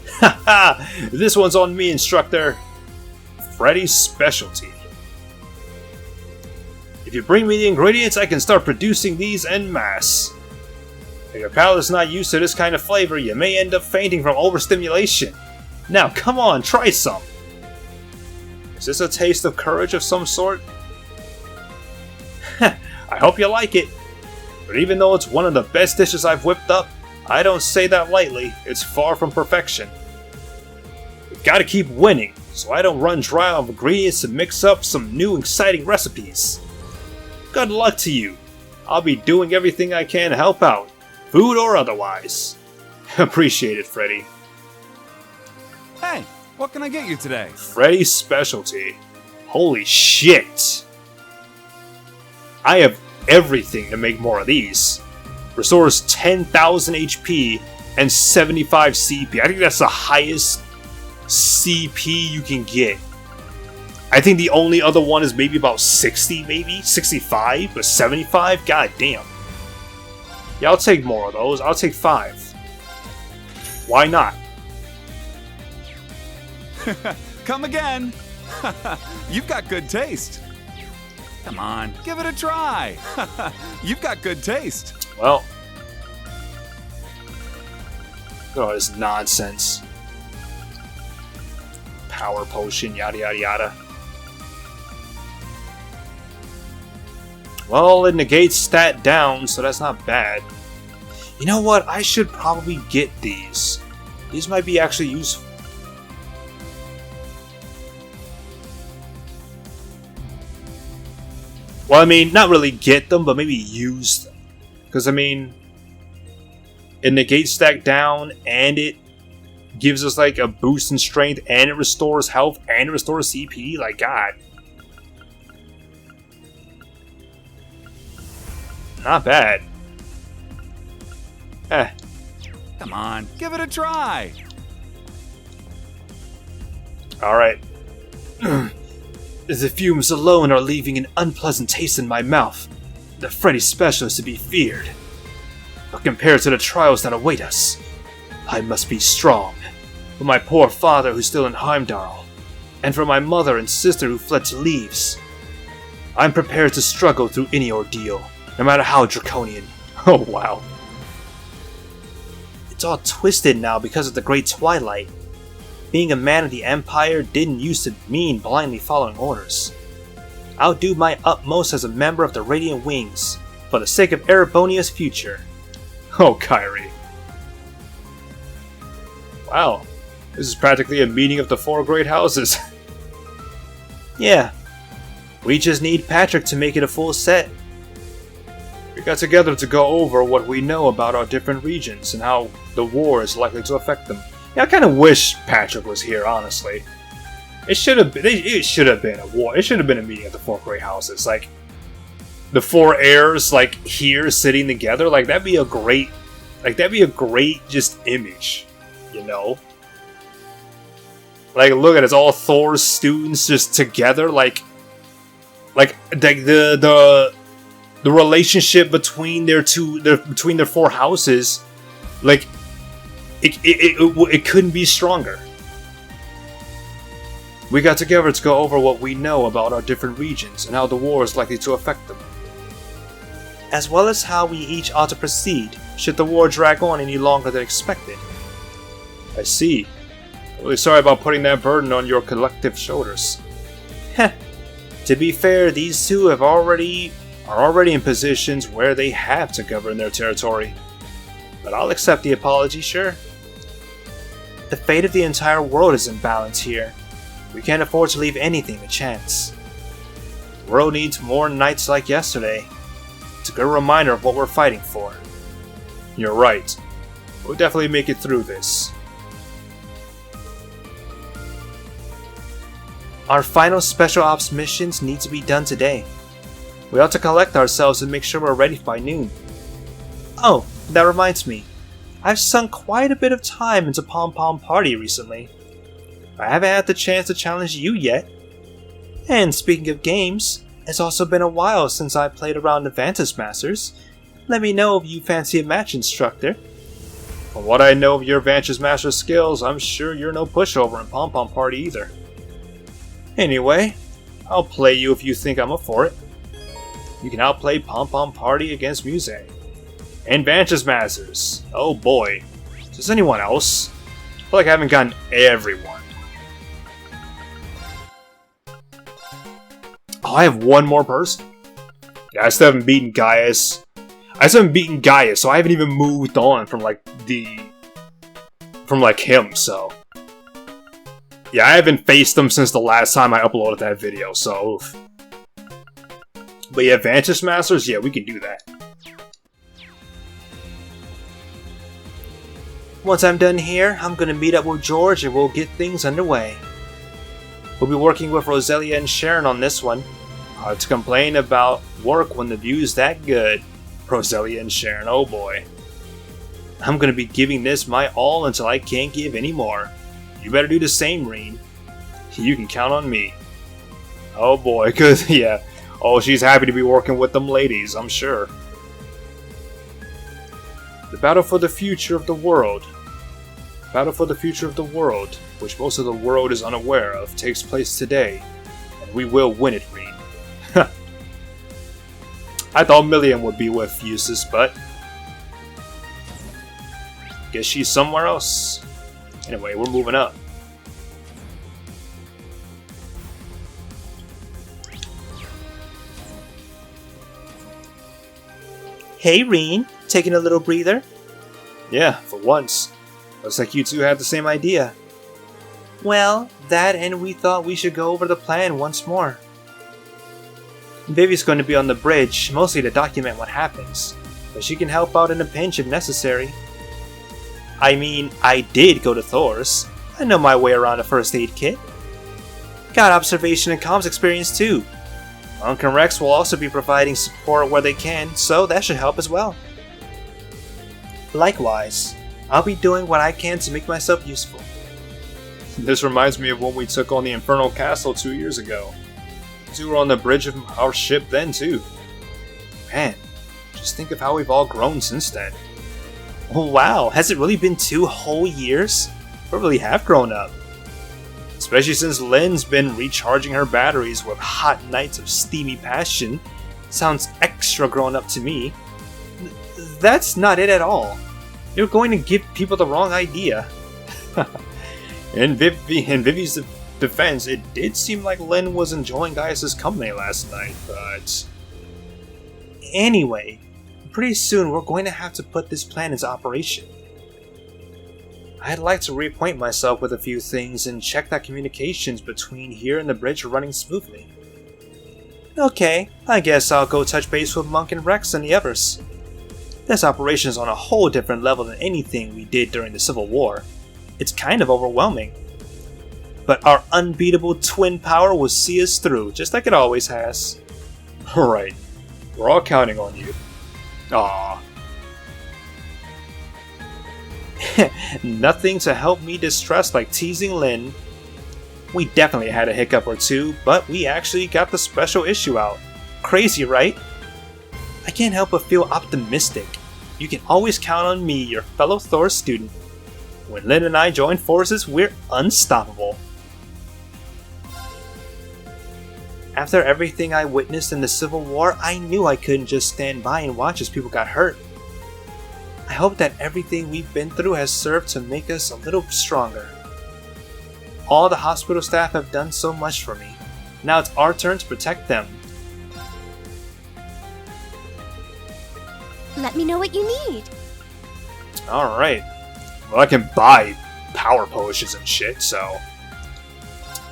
Speaker 1: Haha! This one's on me, instructor. Freddy's specialty. If you bring me the ingredients, I can start producing these en masse. If your palate is not used to this kind of flavor, you may end up fainting from overstimulation. Now, come on, try some. Is this a taste of courage of some sort? I hope you like it. But even though it's one of the best dishes I've whipped up, I don't say that lightly. It's far from perfection. We've got to keep winning, so I don't run dry of ingredients to mix up some new exciting recipes. Good luck to you. I'll be doing everything I can to help out, food or otherwise. Appreciate it, Freddy.
Speaker 17: Hey, what can I get you today?
Speaker 1: Freddy's specialty. Holy shit. I have everything to make more of these. Restores 10,000 HP and 75 CP. I think that's the highest CP you can get. I think the only other one is maybe about 60, maybe 65, but 75? God damn. Yeah, I'll take more of those. I'll take 5. Why not?
Speaker 17: Come again. You've got good taste. Come on, give it a try. You've got good taste.
Speaker 1: Well. Oh, this nonsense. Power potion, yada yada yada. Well, it negates stat down, so that's not bad. You know what? I should probably get these. These might be actually useful. Well, I mean, not really get them, but maybe use them. Because, I mean, it negates stack down, and it gives us, like, a boost in strength, and it restores health, and it restores CP. Like, God. Not bad.
Speaker 17: Come on, give it a try.
Speaker 1: Alright. The fumes alone are leaving an unpleasant taste in my mouth. The Freddy Special is to be feared.
Speaker 15: but compared to the trials that await us, I must be strong. For my poor father who's still in Heimdall, and for my mother and sister who fled to Leaves. I'm prepared to struggle through any ordeal, no matter how draconian. Oh wow. It's all twisted now because of the Great Twilight. Being a man of the Empire didn't used to mean blindly following orders. I'll do my utmost as a member of the Radiant Wings, for the sake of Erebonia's future. Oh, Kairi. Wow, this is practically a meeting of the 4 great houses. Yeah, we just need Patrick to make it a full set. We got together to go over what we know about our different regions and how the war is likely to affect them. Yeah, I kind of wish Patrick was here, honestly. It should have been a war. It should have been a meeting of the 4 great houses. Like, the 4 heirs, like, here sitting together. Like, that'd be a great just image, you know? Like, look at it, it's all Thor's students just together, like the relationship between their 4 houses, like, it couldn't be stronger. We got together to go over what we know about our different regions and how the war is likely to affect them, as well as how we each ought to proceed should the war drag on any longer than expected. I see. Really sorry about putting that burden on your collective shoulders. Heh. To be fair, these two are already in positions where they have to govern their territory. But I'll accept the apology, sure. The fate of the entire world is in balance here. We can't afford to leave anything to chance. The world needs more nights like yesterday. It's a good reminder of what we're fighting for. You're right. We'll definitely make it through this. Our final Special Ops missions need to be done today. We ought to collect ourselves and make sure we're ready by noon. Oh, that reminds me. I've sunk quite a bit of time into Pom Pom Party recently. I haven't had the chance to challenge you yet. And speaking of games, it's also been a while since I played around the Vantage Masters. Let me know if you fancy a match, instructor. From what I know of your Vantage Master skills, I'm sure you're no pushover in Pom Pom Party either. Anyway, I'll play you if you think I'm up for it. You can outplay Pom Pom Party against Muse. And Vantage Masters. Oh boy. Does anyone else? I feel like I haven't gotten everyone. Oh, I have one more person? Yeah, I still haven't beaten Gaius. So I haven't even moved on from him, so. Yeah, I haven't faced him since the last time I uploaded that video, so. Oof. But yeah, Vantage Masters, yeah, we can do that. Once I'm done here, I'm gonna meet up with George and we'll get things underway. We'll be working with Roselia and Sharon on this one. Hard to complain about work when the view's that good. Roselia and Sharon, oh boy. I'm gonna be giving this my all until I can't give any more. You better do the same, Reen. You can count on me. Oh boy, cause yeah. Oh, she's happy to be working with them ladies, I'm sure. The battle for the future of the world. Battle for the future of the world, which most of the world is unaware of, takes place today. And we will win it, Reen. I thought Millian would be with Eustace, but guess she's somewhere else. Anyway, we're moving up. Hey, Reen. Taking a little breather? Yeah, for once. Looks like you two had the same idea. Well, that and we thought we should go over the plan once more. Vivi's going to be on the bridge, mostly to document what happens, but she can help out in a pinch if necessary. I mean, I did go to Thor's. I know my way around a first aid kit. Got observation and comms experience too. Monk and Rex will also be providing support where they can, so that should help as well. Likewise, I'll be doing what I can to make myself useful. This reminds me of when we took on the Infernal Castle 2 years ago. We were on the bridge of our ship then too. Man, just think of how we've all grown since then. Wow, has it really been 2 whole years? We really have grown up. Especially since Lynn's been recharging her batteries with hot nights of steamy passion. Sounds extra grown up to me. That's not it at all. You're going to give people the wrong idea. In Vivi's defense, it did seem like Lynn was enjoying Gaius' company last night, but... Anyway, pretty soon we're going to have to put this plan into operation. I'd like to reacquaint myself with a few things and check that communications between here and the bridge are running smoothly. Okay, I guess I'll go touch base with Monk and Rex and the others. This operation is on a whole different level than anything we did during the Civil War. It's kind of overwhelming. But our unbeatable twin power will see us through, just like it always has.
Speaker 1: Alright, we're all counting on you. Aww.
Speaker 15: Nothing to help me distress like teasing Lynn. We definitely had a hiccup or two, but we actually got the special issue out. Crazy, right? I can't help but feel optimistic. You can always count on me, your fellow Thor student. When Lynn and I join forces, we're unstoppable. After everything I witnessed in the Civil War, I knew I couldn't just stand by and watch as people got hurt. I hope that everything we've been through has served to make us a little stronger. All the hospital staff have done so much for me. Now it's our turn to protect them.
Speaker 7: Let me know what you need.
Speaker 1: Alright. Well, I can buy power potions and shit, so...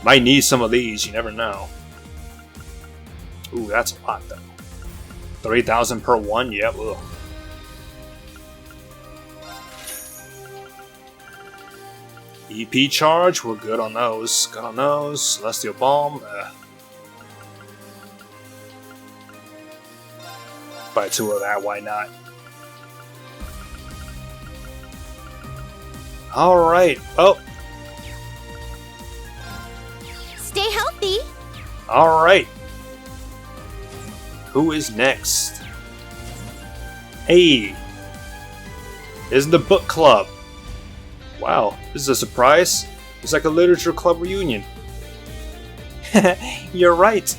Speaker 1: Might need some of these, you never know. Ooh, that's a lot, though. 3,000 per one? Yep, ugh. EP charge, we're good on those. Good on those. Celestial Balm, buy 2 of that, why not? Alright, oh.
Speaker 7: Stay healthy.
Speaker 1: Alright. Who is next? Hey! Isn't the book club? Wow, this is a surprise. It's like a literature club reunion.
Speaker 15: You're right.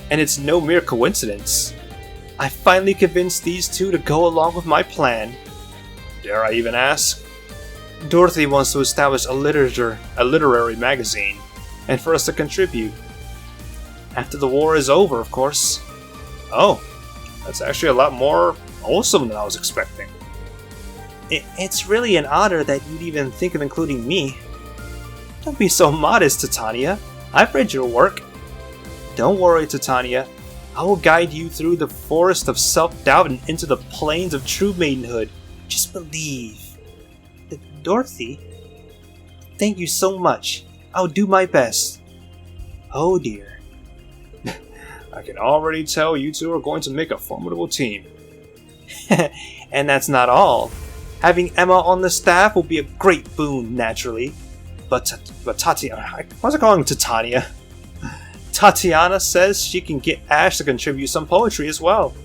Speaker 15: And it's no mere coincidence. I finally convinced these two to go along with my plan.
Speaker 1: Dare I even ask?
Speaker 15: Dorothy wants to establish a literary magazine, and for us to contribute. After the war is over, of course.
Speaker 1: Oh, that's actually a lot more wholesome than I was expecting.
Speaker 15: It's really an honor that you'd even think of including me. Don't be so modest, Titania. I've read your work. Don't worry, Titania. I will guide you through the forest of self-doubt and into the plains of true maidenhood. Just believe. Dorothy? Thank you so much. I'll do my best. Oh dear.
Speaker 1: I can already tell you two are going to make a formidable team.
Speaker 15: And that's not all. Having Emma on the staff will be a great boon, naturally. But Tatiana... Why was I calling Titania? Tatiana says she can get Ash to contribute some poetry as well.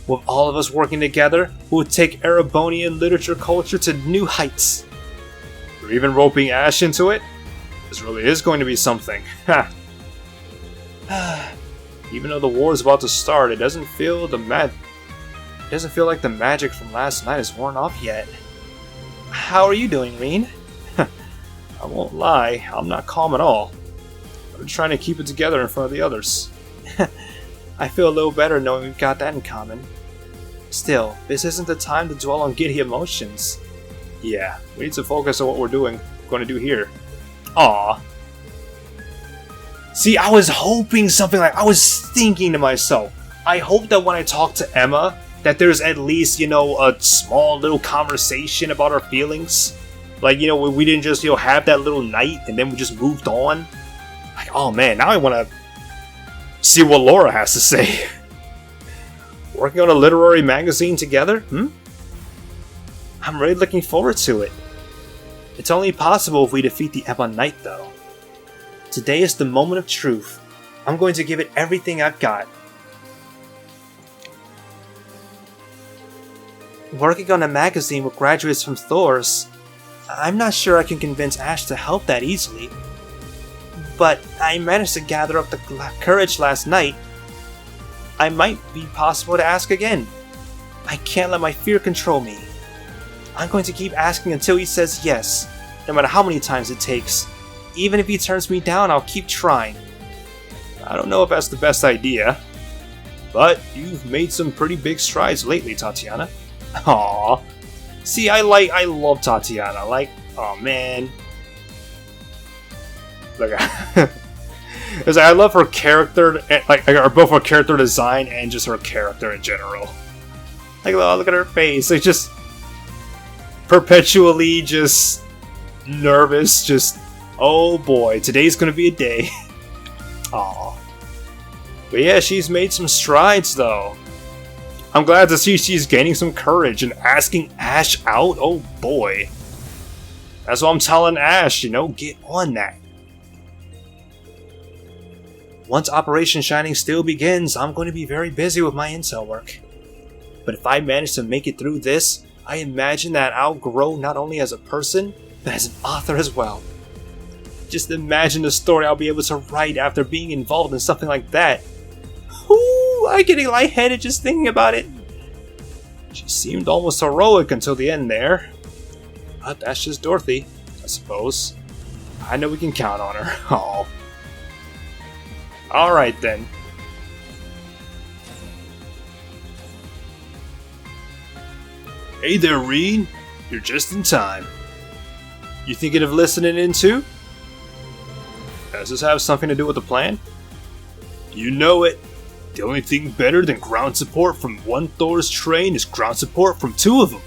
Speaker 15: With all of us working together, we'll take Erebonian literature culture to new heights.
Speaker 1: You're even roping Ash into it? This really is going to be something. Ha! Even though the war is about to start, it doesn't feel like the magic from last night is worn off yet. How are you doing, Reen? I won't lie, I'm not calm at all. I'm trying to keep it together in front of the others.
Speaker 15: I feel a little better knowing we've got that in common. Still, this isn't the time to dwell on giddy emotions.
Speaker 1: Yeah, we need to focus on what we're going to do here. Aww. See, I was hoping something like... I was thinking to myself, I hope that when I talk to Emma, that there's at least, a small little conversation about our feelings. Like, we didn't just, have that little night and then we just moved on. Like, oh man, now I want to see what Laura has to say. Working on a literary magazine together?
Speaker 15: I'm really looking forward to it. It's only possible if we defeat the Emma Knight, though. Today is the moment of truth. I'm going to give it everything I've got. working on a magazine with graduates from Thor's. I'm not sure I can convince Ash to help that easily. But I managed to gather up the courage last night. I might be possible to ask again. I can't let my fear control me. I'm going to keep asking until he says yes, no matter how many times it takes. Even if he turns me down, I'll keep trying. I don't know if that's the best idea, but you've made some pretty big strides lately, Tatiana. Aww. See, I love Tatiana. Like, oh man. Like, it's like, I love her character, or both her character design and just her character in general. Like, oh, look at her face. Like, just perpetually just nervous. Just, oh boy, today's gonna be a day. Aw. But yeah, she's made some strides though. I'm glad to see she's gaining some courage and asking Ash out. Oh boy. That's what I'm telling Ash, you know, get on that. Once Operation Shining Steel begins, I'm going to be very busy with my intel work. But if I manage to make it through this, I imagine that I'll grow not only as a person, but as an author as well. Just imagine the story I'll be able to write after being involved in something like that. Ooh, I'm getting lightheaded just thinking about it. She seemed almost heroic until the end there. But that's just Dorothy, I suppose. I know we can count on her. Aww. Alright then. Hey there, Reed. You're just in time. You thinking of listening in too? Does this have something to do with the plan? You know it. The only thing better than ground support from one Thor's train is ground support from two of them.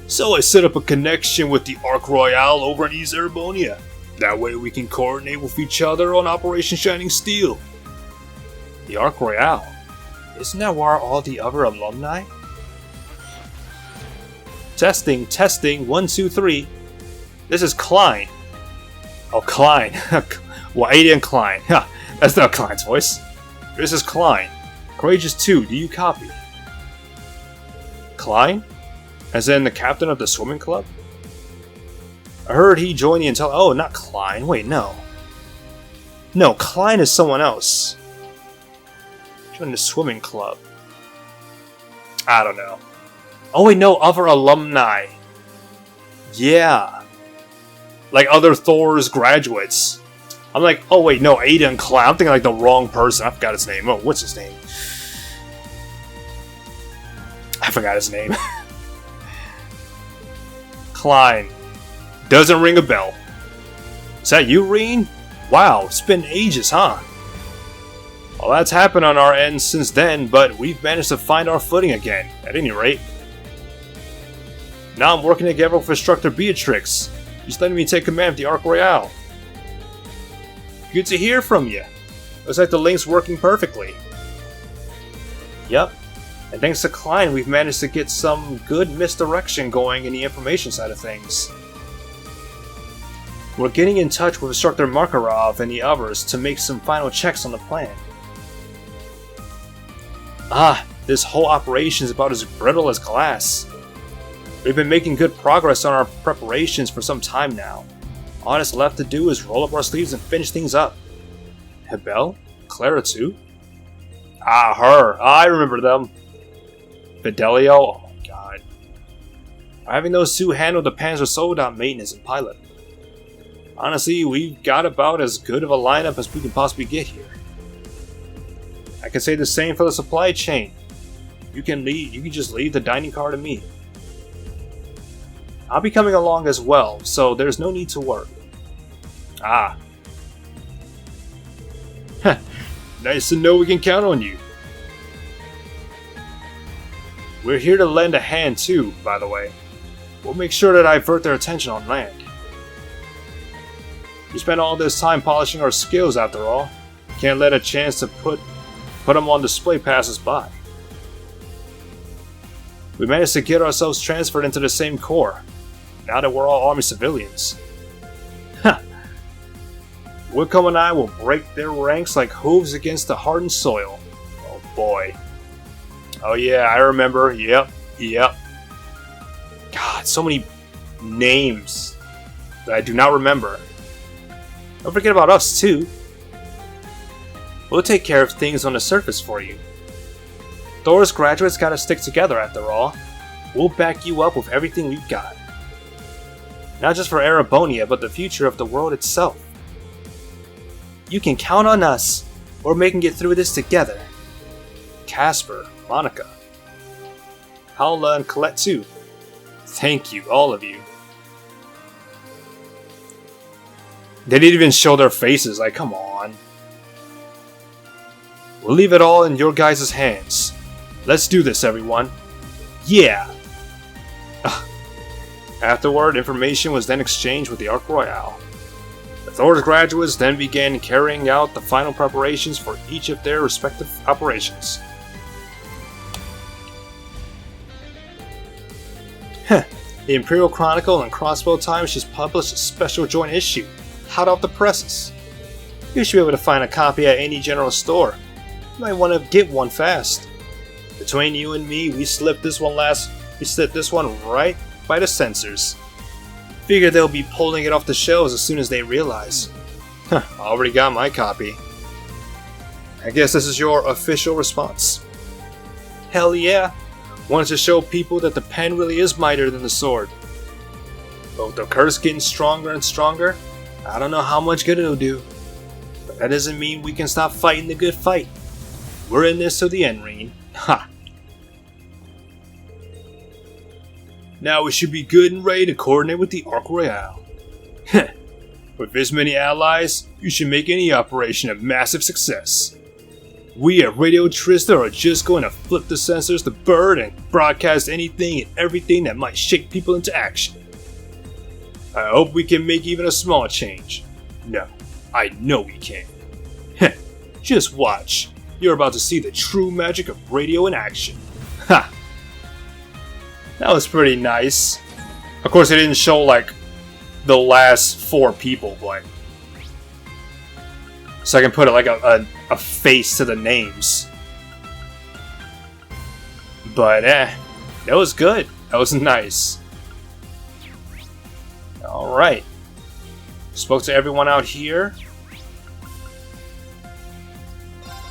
Speaker 15: So I set up a connection with the Ark Royale over in East Erebonia. That way we can coordinate with each other on Operation Shining Steel. The Ark Royale? Isn't that where all the other alumni? Testing, 1, 2, 3. This is Klein. Oh, Klein. Well, Ada and Klein. That's not Klein's voice. This is Klein. Courageous 2, do you copy? Klein? As in the captain of the swimming club? I heard he joined the intel. Oh, not Klein. Wait, no. No, Klein is someone else. Joined the swimming club. I don't know. Oh wait, no, other alumni. Yeah. Like other Thor's graduates. I'm like, oh wait, no, Ada and Klein. I'm thinking like the wrong person. I forgot his name. Oh, what's his name? I forgot his name. Klein. Doesn't ring a bell. Is that you, Reen? Wow, it's been ages, huh? Well, that's happened on our end since then, but we've managed to find our footing again, at any rate. Now I'm working together with Instructor Beatrix. She's letting me take command of the Ark Royale. Good to hear from you. Looks like the link's working perfectly. Yep. And thanks to Klein, we've managed to get some good misdirection going in the information side of things. We're getting in touch with Instructor Makarov and the others to make some final checks on the plan. This whole operation is about as brittle as glass. We've been making good progress on our preparations for some time now. All that's left to do is roll up our sleeves and finish things up. Hebel? Clara too? Her. I remember them. Fidelio? Oh my god. Having those two handle the Panzer Soldat maintenance and pilot. Honestly, we've got about as good of a lineup as we can possibly get here. I can say the same for the supply chain. You can just leave the dining car to me. I'll be coming along as well, so there's no need to worry. Nice to know we can count on you. We're here to lend a hand too, by the way. We'll make sure to divert their attention on land. We spent all this time polishing our skills after all. Can't let a chance to put them on display pass us by. We managed to get ourselves transferred into the same corps. Now that we're all Army civilians. Whitcomb and I will break their ranks like hooves against the hardened soil. Oh boy. Oh yeah, I remember. Yep.
Speaker 1: so many names that I do not remember. Don't forget about us, too. We'll take care of things on the surface for you. Thor's graduates gotta stick together after all. We'll back you up with everything we've got. Not just for Erebonia, but the future of the world itself. You can count on us. We're making it through this together. Casper, Monica, Paula, and Colette too. Thank you, all of you. They didn't even show their faces, like, come on. We'll leave it all in your guys' hands. Let's do this, everyone. Yeah! Afterward, information was then exchanged with the Ark Royale. The Thor's graduates then began carrying out the final preparations for each of their respective operations. The Imperial Chronicle and Crossbow Times just published a special joint issue, hot off the presses. You should be able to find a copy at any general store. You might want to get one fast. Between you and me, we slipped this one right by the censors. Figure they'll be pulling it off the shelves as soon as they realize. Already got my copy. I guess this is your official response. Hell yeah. Wanted to show people that the pen really is mightier than the sword. But with the curse getting stronger and stronger, I don't know how much good it'll do. But that doesn't mean we can stop fighting the good fight. We're in this to the end, Reen. Ha! Now we should be good and ready to coordinate with the Ark Royale. With this many allies, you should make any operation a massive success. We at Radio Trista are just going to flip the sensors to bird and broadcast anything and everything that might shake people into action. I hope we can make even a small change. No, I know we can. Just watch. You're about to see the true magic of radio in action. Ha! That was pretty nice. Of course, it didn't show, like, the last 4 people, but... So I can put, like, a face to the names. But, that was good. That was nice. Alright. Spoke to everyone out here.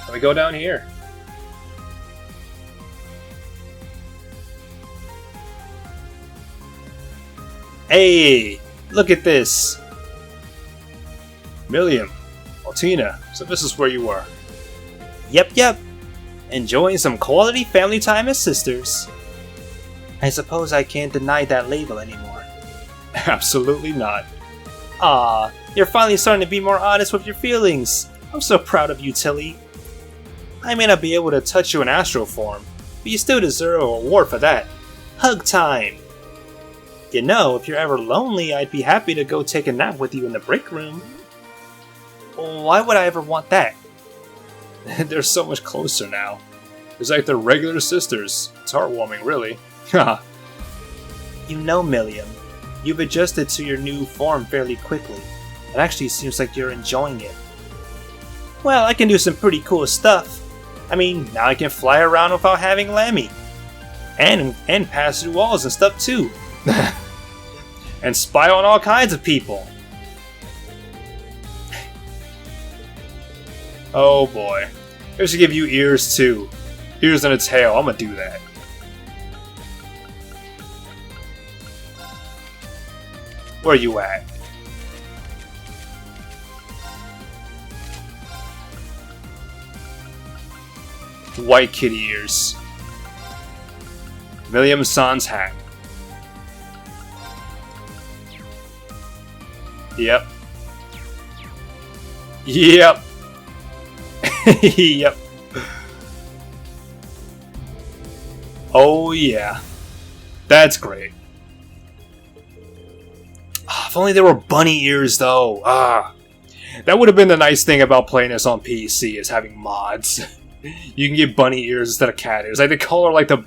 Speaker 1: Let me go down here. Hey, look at this. Milliam, Altina, so this is where you are. Yep. Enjoying some quality family time as sisters. I suppose I can't deny that label anymore. Absolutely not. Ah, you're finally starting to be more honest with your feelings. I'm so proud of you, Tilly. I may not be able to touch you in astral form, but you still deserve a reward for that. Hug time! You know, if you're ever lonely, I'd be happy to go take a nap with you in the break room. Why would I ever want that? They're so much closer now. It's like they're regular sisters. It's heartwarming, really. You know, Milliam, you've adjusted to your new form fairly quickly. It actually seems like you're enjoying it. Well, I can do some pretty cool stuff. I mean, now I can fly around without having Lammy. And pass through walls and stuff too. And spy on all kinds of people. Oh boy. I should give you ears too. Ears and a tail. I'm gonna do that. Where you at? White kitty ears. Milliam San's hat. Yep. Yep. Yep. Oh yeah. That's great. If only there were bunny ears though. That would have been the nice thing about playing this on PC, is having mods. You can get bunny ears instead of cat ears. Like they call her like the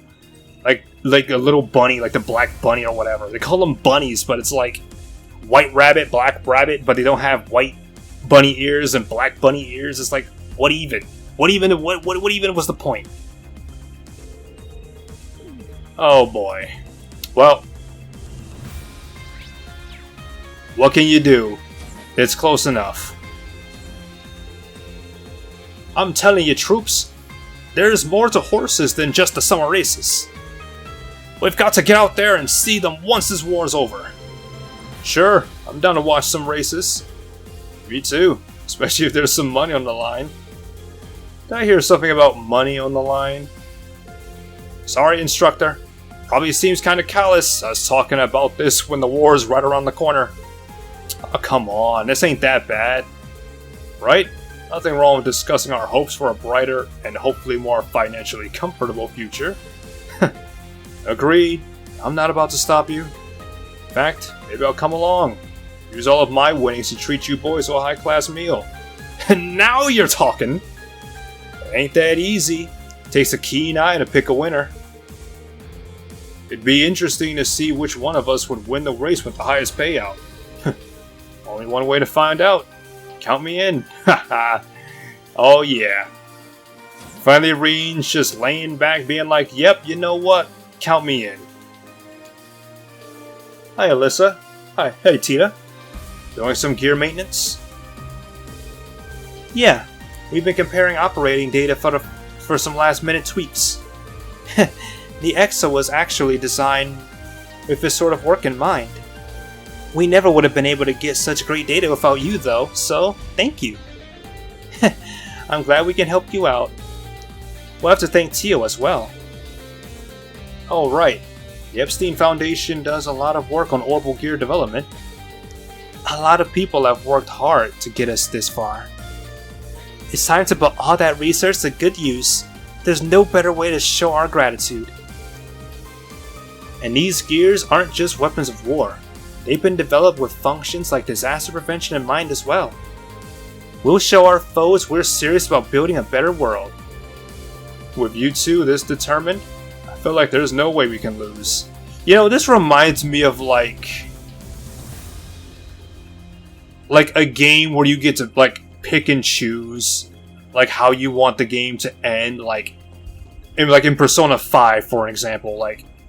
Speaker 1: like a little bunny, like the black bunny or whatever. They call them bunnies, but it's like white rabbit, black rabbit, but they don't have white bunny ears and black bunny ears. It's like, what even? What even was the point? Oh boy. Well, What can you do? It's close enough. I'm telling you, troops, there's more to horses than just the summer races. We've got to get out there and see them once this war's over. Sure, I'm down to watch some races. Me too, especially if there's some money on the line. Did I hear something about money on the line? Sorry, instructor. Probably seems kind of callous, us talking about this when the war is right around the corner. Oh, come on, this ain't that bad. Right? Nothing wrong with discussing our hopes for a brighter and hopefully more financially comfortable future. Agreed. I'm not about to stop you. In fact, maybe I'll come along. Use all of my winnings to treat you boys to a high-class meal. And now you're talking! It ain't that easy. It takes a keen eye to pick a winner. It'd be interesting to see which one of us would win the race with the highest payout. Only one way to find out. Count me in. Haha. Oh yeah. Finally, Reen's just laying back being like, yep, you know what? Count me in. Hi, Alyssa. Hi. Hey, Tina. Doing some gear maintenance? Yeah. We've been comparing operating data for some last-minute tweaks. The EXA was actually designed with this sort of work in mind. We never would have been able to get such great data without you, though, so thank you. I'm glad we can help you out. We'll have to thank Tio as well. Oh, right. The Epstein Foundation does a lot of work on orbital gear development. A lot of people have worked hard to get us this far. It's time to put all that research to good use. There's no better way to show our gratitude. And these gears aren't just weapons of war. They've been developed with functions like disaster prevention in mind as well. We'll show our foes we're serious about building a better world. With you two this determined, I feel like there's no way we can lose. You know, this reminds me of like a game where you get to pick and choose how you want the game to end. Like in Persona 5, for example,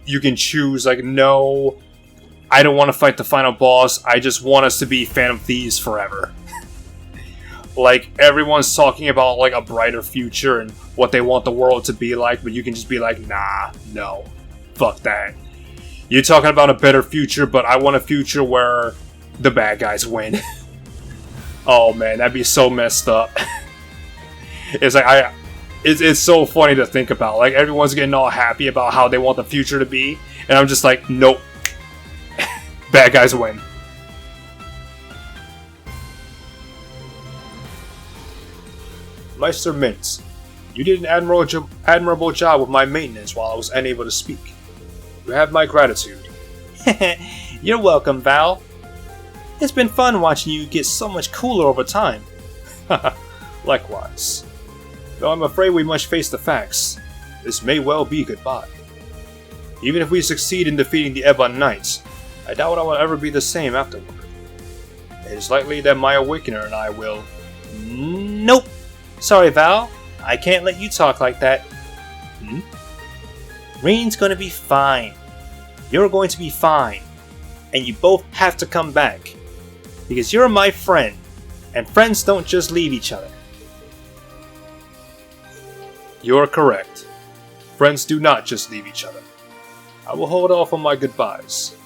Speaker 1: you can choose no, I don't want to fight the final boss, I just want us to be Phantom Thieves forever. Everyone's talking about a brighter future and what they want the world to be like, but you can just be nah, no, fuck that. You're talking about a better future, but I want a future where the bad guys win. Oh man, that'd be so messed up. It's so funny to think about. Everyone's getting all happy about how they want the future to be, and I'm just nope. Bad guys win. Meister Mintz, you did an admirable job with my maintenance while I was unable to speak. You have my gratitude. You're welcome, Val. It's been fun watching you get so much cooler over time. Likewise. Though I'm afraid we must face the facts. This may well be goodbye. Even if we succeed in defeating the Ebon Knights, I doubt I will ever be the same afterward. It is likely that my Awakener and I will... Nope! Sorry, Val. I can't let you talk like that. Reen's gonna be fine. You're going to be fine. And you both have to come back. Because you're my friend. And friends don't just leave each other. You're correct. Friends do not just leave each other. I will hold off on my goodbyes.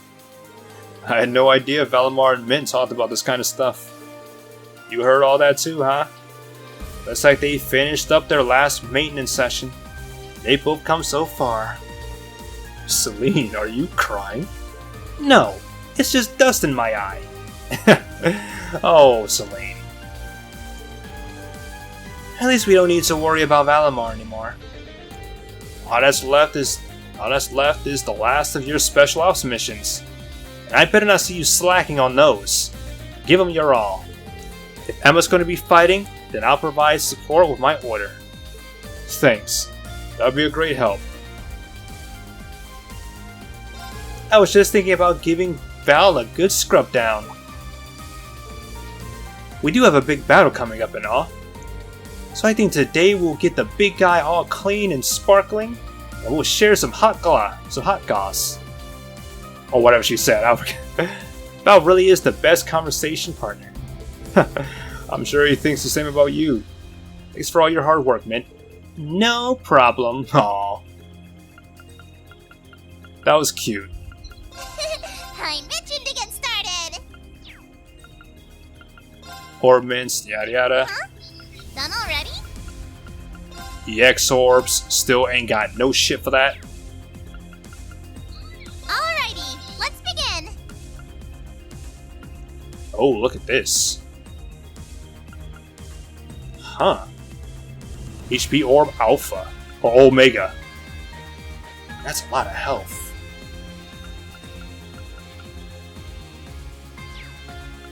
Speaker 1: I had no idea Valimar and Mint talked about this kind of stuff. You heard all that too, huh? Looks like they finished up their last maintenance session. They both come so far. Celine, are you crying? No, it's just dust in my eye. Oh, Celine. At least we don't need to worry about Valimar anymore. All that's left is the last of your special ops missions. And I better not see you slacking on those. Give them your all. If Emma's going to be fighting, then I'll provide support with my order. Thanks. That would be a great help. I was just thinking about giving Val a good scrub down. We do have a big battle coming up and all. So I think today we'll get the big guy all clean and sparkling, and we'll share some hot goss. Or whatever she said, I forget. Val really is the best conversation partner. I'm sure he thinks the same about you. Thanks for all your hard work, Mint. No problem. Aw. That was cute.
Speaker 16: I'm itching to get started.
Speaker 1: Orb mints, yada yada.
Speaker 16: Huh? Done already?
Speaker 1: EX orbs, still ain't got no shit for that.
Speaker 16: Alrighty, let's begin.
Speaker 1: Oh, look at this. Huh. HP orb alpha, or omega. That's a lot of health.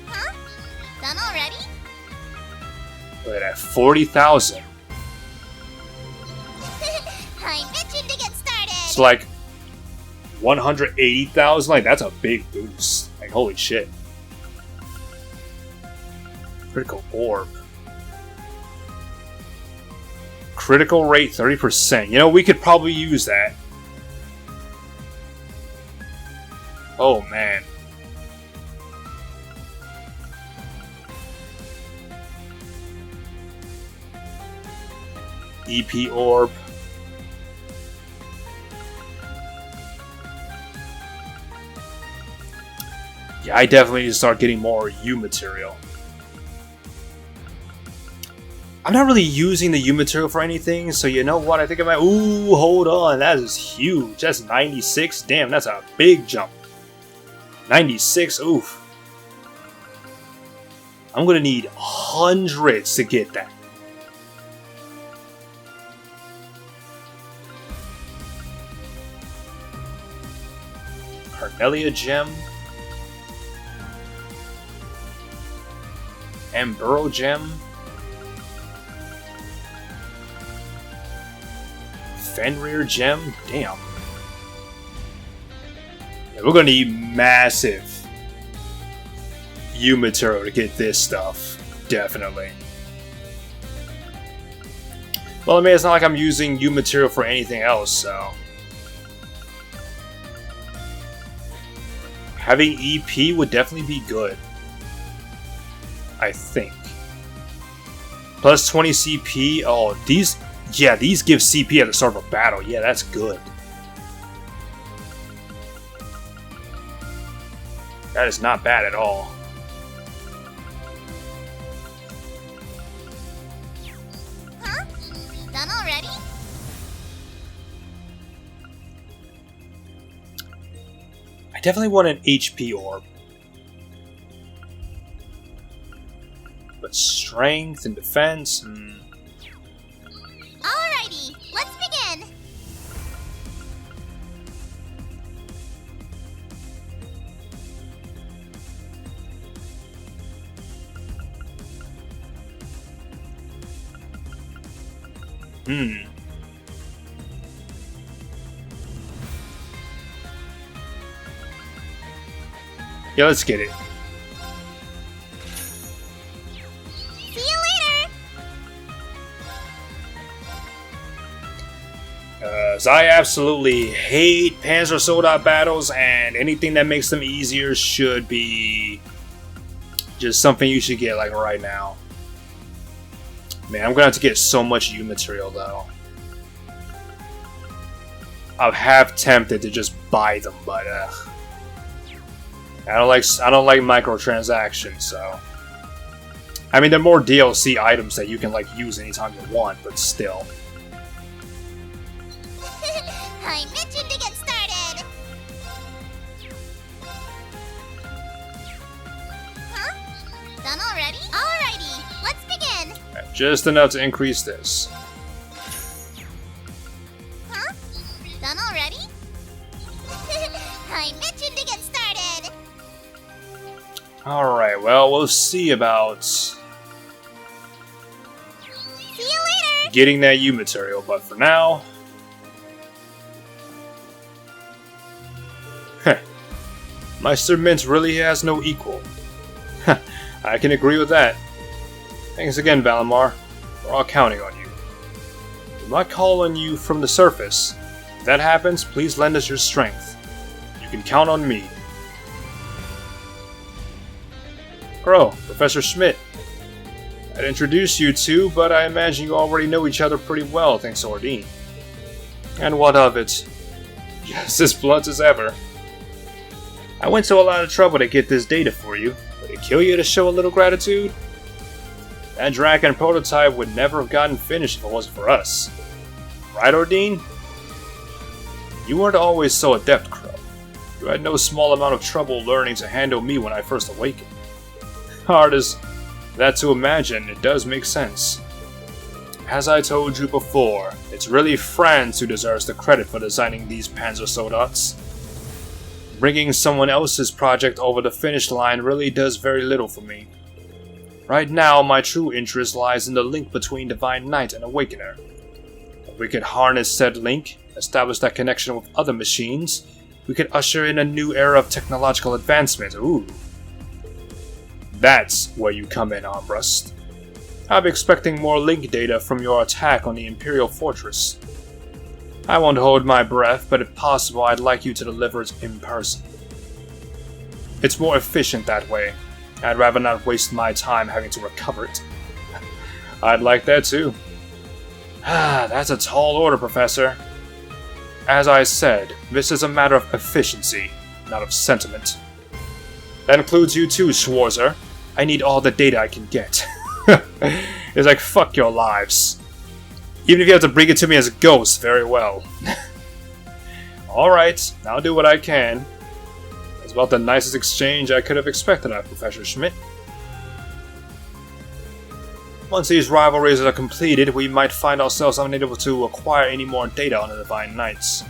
Speaker 16: Huh? Done already?
Speaker 1: Look at that, 40,000.
Speaker 16: I'm itching to get started.
Speaker 1: It's like 180,000. Like, that's a big boost. Like, holy shit. Critical orb. Critical rate 30%. You know, we could probably use that. Oh, man. EP orb. Yeah, I definitely need to start getting more U material. I'm not really using the U material for anything, so you know what? I think I might. Ooh, hold on. That is huge. That's 96. Damn, that's a big jump. 96. Oof. I'm gonna need hundreds to get that. Carnelia gem. Amburo gem. Fenrir gem? Damn. Yeah, we're gonna need massive U material to get this stuff. Definitely. Well, I mean, it's not like I'm using U material for anything else, so. Having EP would definitely be good. I think. Plus 20 CP. Oh, these. Yeah, these give CP at the start of a battle. Yeah, that's good. That is not bad at all.
Speaker 16: Huh? Done already?
Speaker 1: I definitely want an HP orb. But strength and defense.
Speaker 16: Alrighty, let's begin.
Speaker 1: Yeah, let's get it.
Speaker 16: See you later.
Speaker 1: So I absolutely hate Panzer Soldat battles, and anything that makes them easier should be just something you should get like right now. Man, I'm gonna have to get so much U material though. I'm half tempted to just buy them, but I don't like microtransactions, so. I mean, they're more DLC items that you can like use anytime you want, but still.
Speaker 16: I'm itching to get started. Huh? Done already? Alrighty, let's begin.
Speaker 1: Just enough to increase this.
Speaker 16: Huh? Done already? I'm itching to get started.
Speaker 1: Alright, well, we'll see about
Speaker 16: See you later.
Speaker 1: getting that U material, but for now. Meister Mint really has no equal. I can agree with that. Thanks again, Valimar. We're all counting on you. We might call on you from the surface. If that happens, please lend us your strength. You can count on me. Crow, Professor Schmidt. I'd introduce you two, but I imagine you already know each other pretty well, thanks to Ordine. And what of it? Just as blunt as ever. I went to a lot of trouble to get this data for you. Would it kill you to show a little gratitude? That Draken prototype would never have gotten finished if it wasn't for us. Right, Ordine? You weren't always so adept, Crow. You had no small amount of trouble learning to handle me when I first awakened. Hard as that to imagine, it does make sense. As I told you before, it's really Franz who deserves the credit for designing these Panzer Soldats. Bringing someone else's project over the finish line really does very little for me. Right now, my true interest lies in the link between Divine Knight and Awakener. If we could harness said link, establish that connection with other machines, we could usher in a new era of technological advancement. Ooh. That's where you come in, Armbrust. I'm expecting more link data from your attack on the Imperial Fortress. I won't hold my breath, but if possible, I'd like you to deliver it in person. It's more efficient that way. I'd rather not waste my time having to recover it. I'd like that too. That's a tall order, Professor. As I said, this is a matter of efficiency, not of sentiment. That includes you too, Schwarzer. I need all the data I can get. It's like, fuck your lives. Even if you have to bring it to me as a ghost, very well. Alright, I'll do what I can. That's about the nicest exchange I could have expected of Professor Schmidt. Once these rivalries are completed, we might find ourselves unable to acquire any more data on the Divine Knights.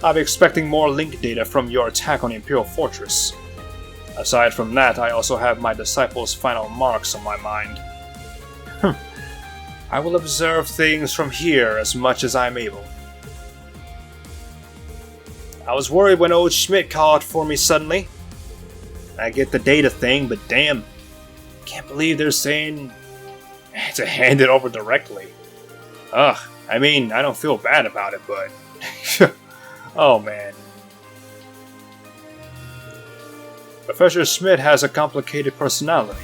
Speaker 1: I'll be expecting more link data from your attack on the Imperial Fortress. Aside from that, I also have my disciples' final marks on my mind. I will observe things from here as much as I'm able. I was worried when old Schmidt called for me suddenly. I get the data thing, but damn, can't believe they're saying to hand it over directly. Ugh, I mean, I don't feel bad about it, but... oh man. Professor Schmidt has a complicated personality.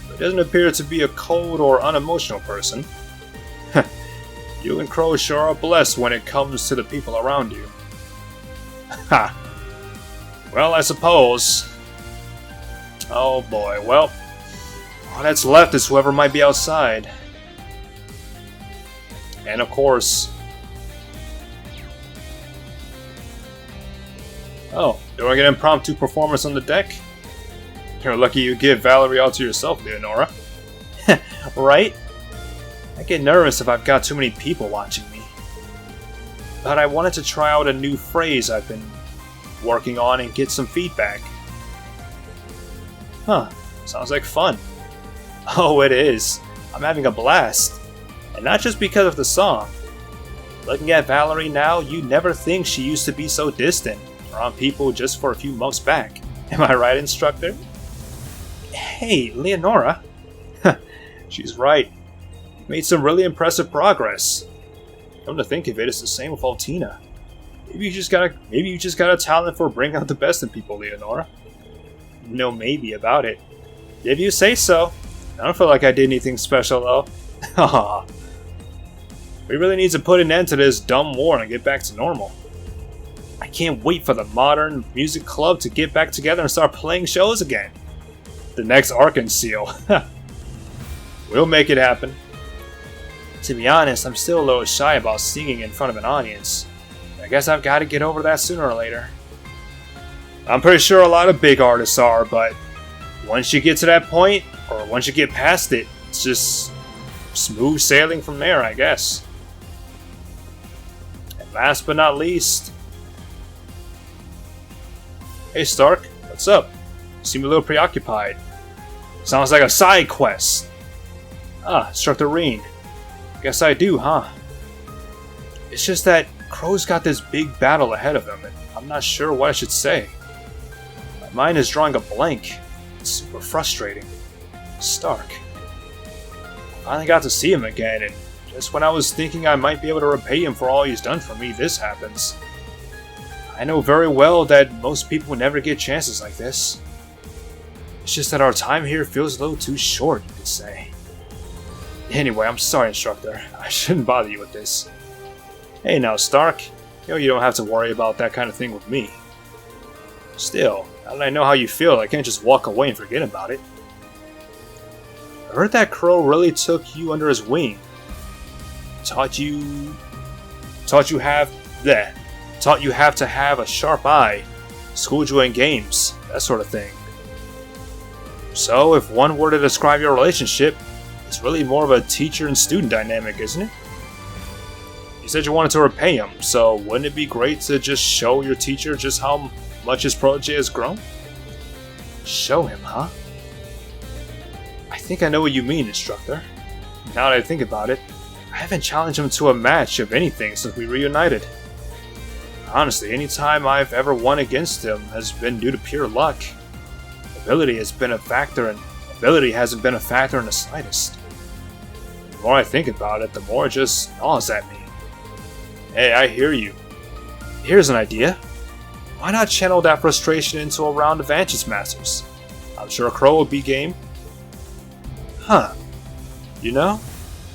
Speaker 1: He doesn't appear to be a cold or unemotional person. You and Crow sure are blessed when it comes to the people around you. Ha! Well, I suppose. Oh boy, well, all that's left is whoever might be outside. And of course... Oh, doing an impromptu performance on the deck? You're lucky you give Valerie all to yourself, Leonora. Right? I get nervous if I've got too many people watching me. But I wanted to try out a new phrase I've been working on and get some feedback. Huh, sounds like fun. Oh, it is. I'm having a blast. And not just because of the song. Looking at Valerie now, you'd never think she used to be so distant around people just for a few months back. Am I right, instructor? Hey, Leonora. She's right. You made some really impressive progress. Come to think of it, it's the same with Altina. Maybe you just got a talent for bringing out the best in people, Leonora. No maybe about it. If you say so. I don't feel like I did anything special though. Haha. We really need to put an end to this dumb war and get back to normal. I can't wait for the Modern Music Club to get back together and start playing shows again. The next Arkansas. We'll make it happen. To be honest, I'm still a little shy about singing in front of an audience. I guess I've got to get over that sooner or later. I'm pretty sure a lot of big artists are, but once you get to that point, or once you get past it, it's just smooth sailing from there, I guess. And last but not least... Hey Stark, what's up? You seem a little preoccupied. Sounds like a side quest. Ah, Instructor Reen. Guess I do, huh? It's just that Crow's got this big battle ahead of him, and I'm not sure what I should say. My mind is drawing a blank. It's super frustrating. Stark. I finally got to see him again, and just when I was thinking I might be able to repay him for all he's done for me, this happens. I know very well that most people never get chances like this. It's just that our time here feels a little too short, you could say. Anyway, I'm sorry, instructor. I shouldn't bother you with this. Hey now, Stark. You don't have to worry about that kind of thing with me. Still, now that I know how you feel, I can't just walk away and forget about it. I heard that Crow really took you under his wing. Taught you have to have a sharp eye, schooled you in games, that sort of thing. So, if one were to describe your relationship, it's really more of a teacher and student dynamic, isn't it? You said you wanted to repay him, so wouldn't it be great to just show your teacher just how much his protege has grown? Show him, huh? I think I know what you mean, instructor. Now that I think about it, I haven't challenged him to a match of anything since we reunited. Honestly, any time I've ever won against him has been due to pure luck. Ability hasn't been a factor in the slightest. The more I think about it, the more it just gnaws at me. Hey, I hear you. Here's an idea. Why not channel that frustration into a round of Vantage Masters? I'm sure Crow will be game. Huh. You know,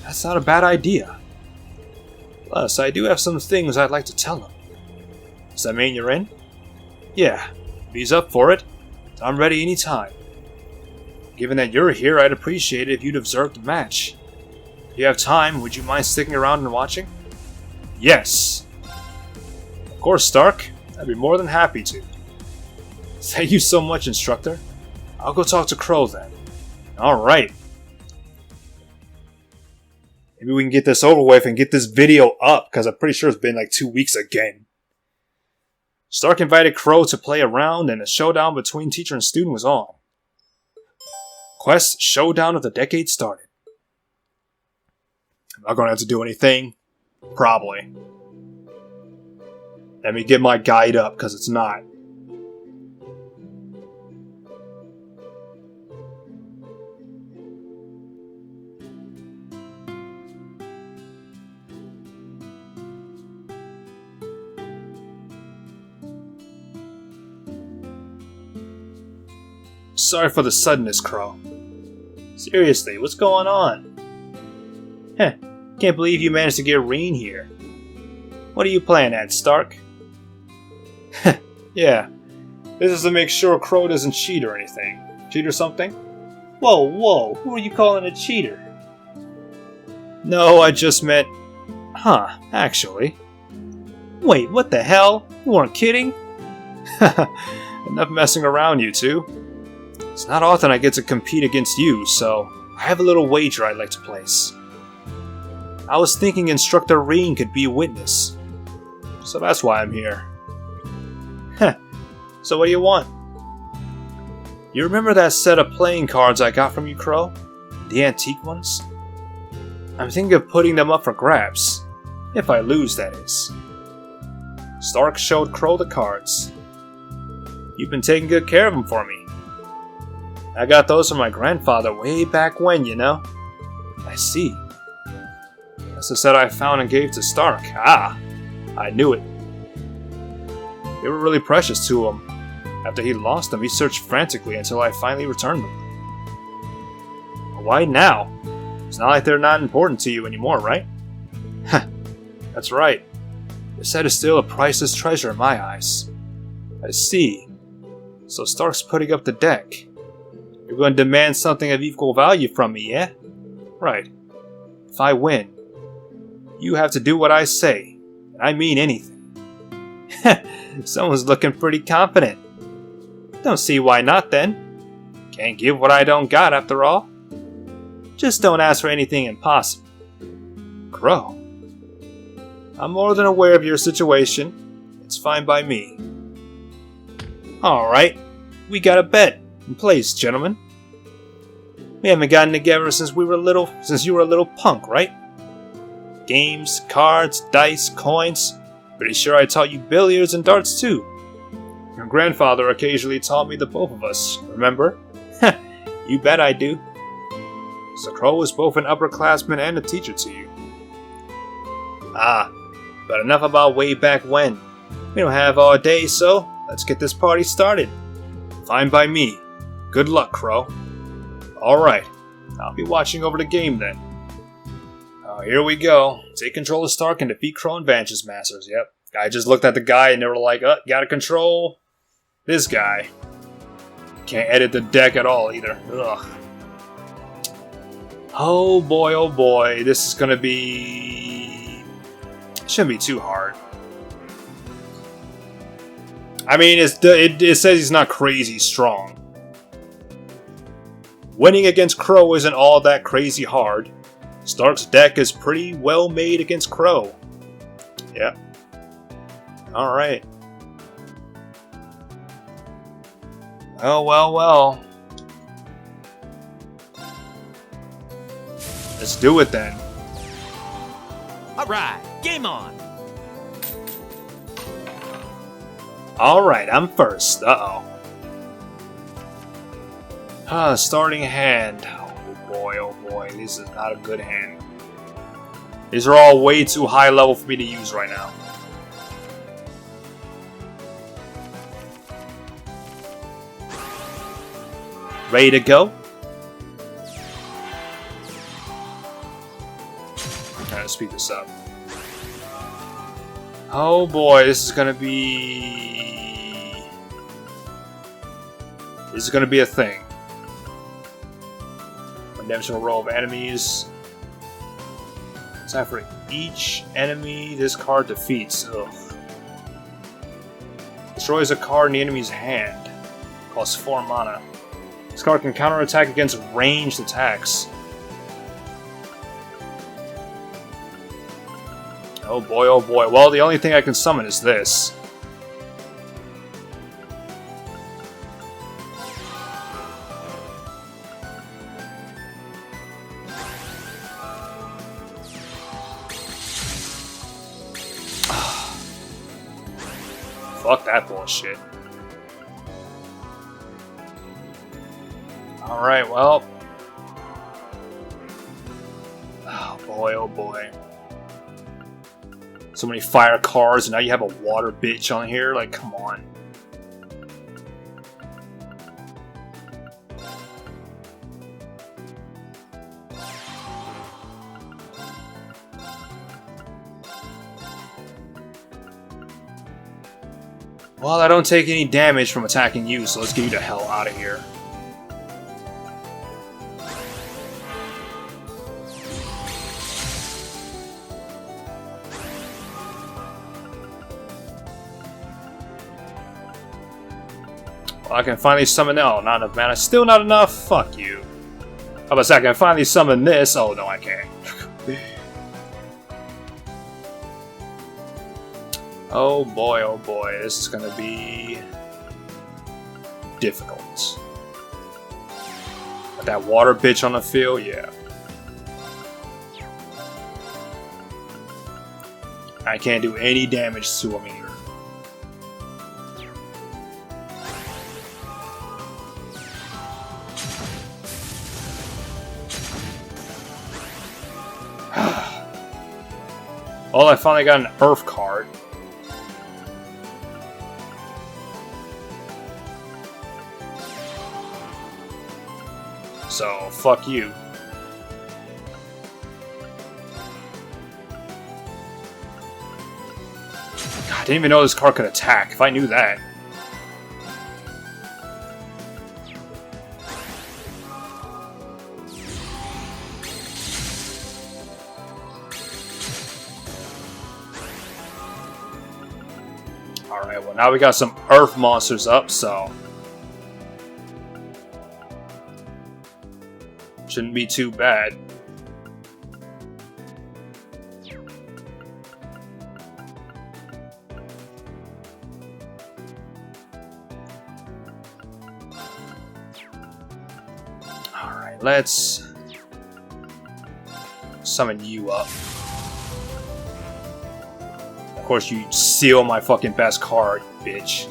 Speaker 1: that's not a bad idea. Plus, I do have some things I'd like to tell him. Does that mean you're in? Yeah, if he's up for it, I'm ready anytime. Given that you're here, I'd appreciate it if you'd observe the match. If you have time, would you mind sticking around and watching? Yes. Of course, Stark. I'd be more than happy to. Thank you so much, instructor. I'll go talk to Crow then. Alright. Maybe we can get this over with and get this video up, because I'm pretty sure it's been like 2 weeks again. Stark invited Crow to play around, and a showdown between teacher and student was on. Quest Showdown of the Decade started. Am I going to have to do anything? Probably. Let me get my guide up, because it's not. Sorry for the suddenness, Crow. Seriously, what's going on? Heh, can't believe you managed to get Reen here. What are you playing at, Stark? Yeah, this is to make sure Crow doesn't cheat or anything. Cheat or something? Whoa, who are you calling a cheater? No, I just meant... Huh, actually. Wait, what the hell? You weren't kidding? Enough messing around, you two. It's not often I get to compete against you, so I have a little wager I'd like to place. I was thinking Instructor Reen could be a witness. So that's why I'm here. Heh, so what do you want? You remember that set of playing cards I got from you, Crow? The antique ones? I'm thinking of putting them up for grabs. If I lose, that is. Stark showed Crow the cards. You've been taking good care of them for me. I got those from my grandfather way back when, you know? I see. That's the set I found and gave to Stark. Ah, I knew it. They were really precious to him. After he lost them, he searched frantically until I finally returned them. Why now? It's not like they're not important to you anymore, right? Heh, that's right. The set is still a priceless treasure in my eyes. I see. So Stark's putting up the deck. You're going to demand something of equal value from me, yeah? Right. If I win, you have to do what I say, and I mean anything. Someone's looking pretty confident. Don't see why not then. Can't give what I don't got after all. Just don't ask for anything impossible. Crow. I'm more than aware of your situation. It's fine by me. Alright, we got a bet in place, gentlemen. We haven't gotten together since you were a little punk, right? Games, cards, dice, coins. Pretty sure I taught you billiards and darts too. Your grandfather occasionally taught me the both of us, remember? You bet I do. So Crow was both an upperclassman and a teacher to you. Ah, but enough about way back when. We don't have all day, so let's get this party started. Fine by me. Good luck, Crow. Alright, I'll be watching over the game then. Here we go. Take control of Stark and defeat Crow and Vanquish's Masters. Yep. I just looked at the guy and they were like, gotta control this guy. Can't edit the deck at all either. Ugh. Oh boy, this is gonna be... Shouldn't be too hard. I mean, it says he's not crazy strong. Winning against Crow isn't all that crazy hard. Stark's deck is pretty well made against Crow. Yeah. Alright. Well. Let's do it then.
Speaker 18: Alright, game on!
Speaker 1: Alright, I'm first. Uh-oh. Starting hand. Oh boy, this is not a good hand. These are all way too high level for me to use right now. Ready to go? Let's speed this up. Oh boy, this is gonna be... This is gonna be a thing. One-dimensional row of enemies. Time for each enemy this card defeats. Ugh. Destroys a card in the enemy's hand. Costs 4 mana. This card can counterattack against ranged attacks. Oh boy. Well, the only thing I can summon is this. Fuck that bullshit. Alright, well. Oh boy. So many fire cards, and now you have a water bitch on here? Like, come on. Well, I don't take any damage from attacking you, so let's get you the hell out of here. Well, I can finally summon... Oh, not enough mana. Still not enough? Fuck you. How about that? I can finally summon this? Oh, no, I can't. Oh boy, this is gonna be difficult. With that water bitch on the field, yeah. I can't do any damage to him either. Well, I finally got an Earth card. So, fuck you. God, I didn't even know this card could attack. If I knew that. Alright, well now we got some Earth monsters up, so... Shouldn't be too bad. Alright, let's summon you up. Of course, you steal my fucking best card, bitch.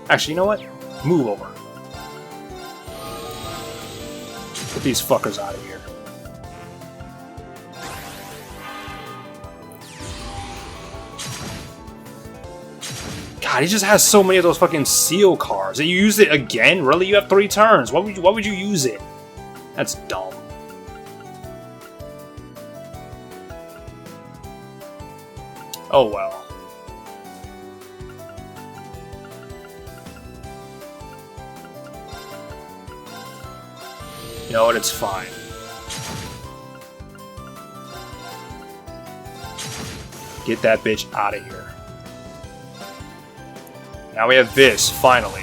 Speaker 1: Actually, you know what? Move over. Get these fuckers out of here. God, he just has so many of those fucking seal cards. And you used it again? Really? You have 3 turns. Why would you use it? That's dumb. Oh well. You know what? It's fine. Get that bitch out of here. Now we have this, finally.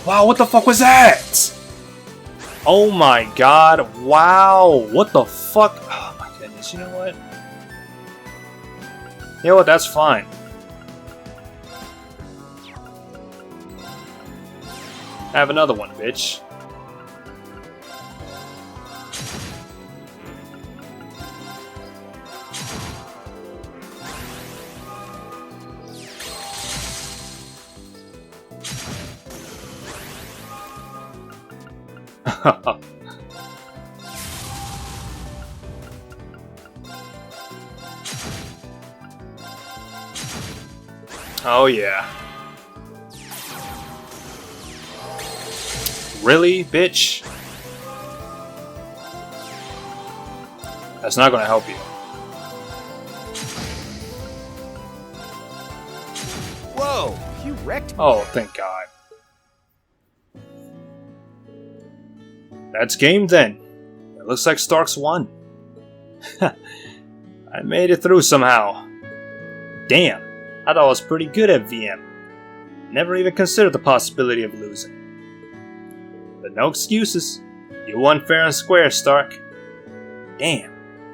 Speaker 1: Wow, what the fuck was that? Oh my god, wow, what the fuck? Oh my goodness, you know what? You know what, that's fine. Have another one, bitch. Oh yeah. Really, bitch? That's not gonna help you.
Speaker 18: Whoa, you wrecked me.
Speaker 1: Oh, thank God. That's game then. It looks like Stark's won. I made it through somehow. Damn, I thought I was pretty good at VM. Never even considered the possibility of losing. But no excuses. You won fair and square, Stark. Damn,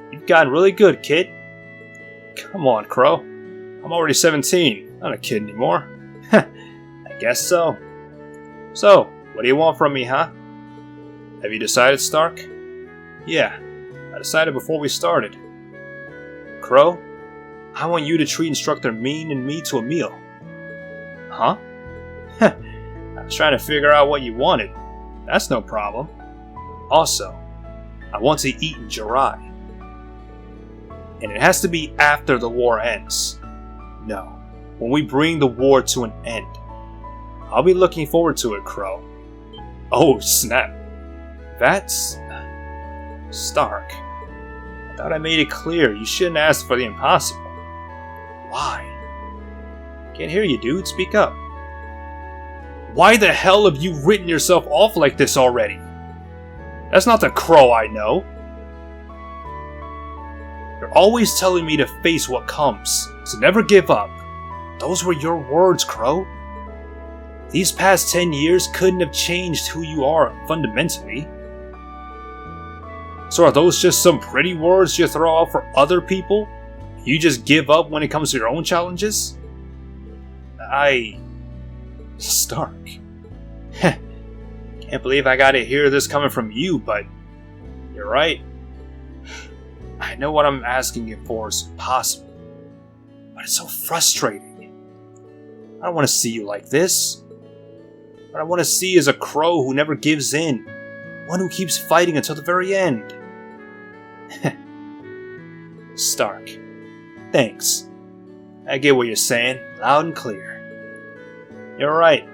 Speaker 1: you've gotten really good, kid. Come on, Crow. I'm already 17. Not a kid anymore. I guess so. So, what do you want from me, huh? Have you decided, Stark? Yeah, I decided before we started. Crow, I want you to treat Instructor Mean and me to a meal. Huh? I was trying to figure out what you wanted. That's no problem. Also, I want to eat in Jirai. And it has to be after the war ends. No, when we bring the war to an end. I'll be looking forward to it, Crow. Oh, snap. That's... Stark. I thought I made it clear you shouldn't ask for the impossible. Why? Can't hear you, dude. Speak up. Why the hell have you written yourself off like this already? That's not the Crow I know. You're always telling me to face what comes, so never give up. Those were your words, Crow. These past 10 years couldn't have changed who you are fundamentally. So are those just some pretty words you throw out for other people? You just give up when it comes to your own challenges? Stark. Can't believe I gotta hear this coming from you, but you're right. I know what I'm asking you for is impossible, but it's so frustrating. I don't want to see you like this. What I want to see is a Crow who never gives in, one who keeps fighting until the very end. Stark, thanks. I get what you're saying, loud and clear. You're right.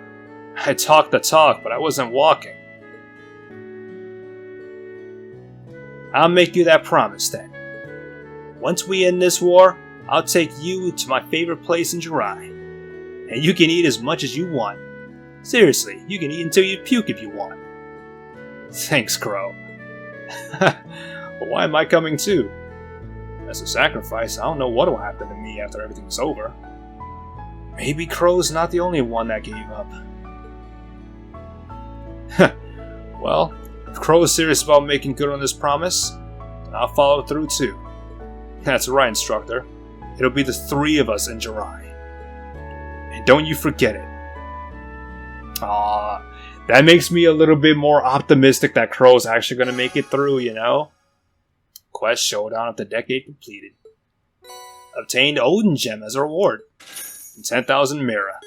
Speaker 1: I talked the talk, but I wasn't walking. I'll make you that promise then. Once we end this war, I'll take you to my favorite place in Jirai. And you can eat as much as you want. Seriously, you can eat until you puke if you want. Thanks, Crow. But why am I coming too? As a sacrifice, I don't know what will happen to me after everything's over. Maybe Crow's not the only one that gave up. Well, if Crow is serious about making good on this promise, then I'll follow through too. That's right, Instructor. It'll be the 3 of us in Jirai. And don't you forget it. That makes me a little bit more optimistic that Crow's actually going to make it through, you know? Quest Showdown of the Decade completed. Obtained Odin Gem as a reward. And 10,000 Mira.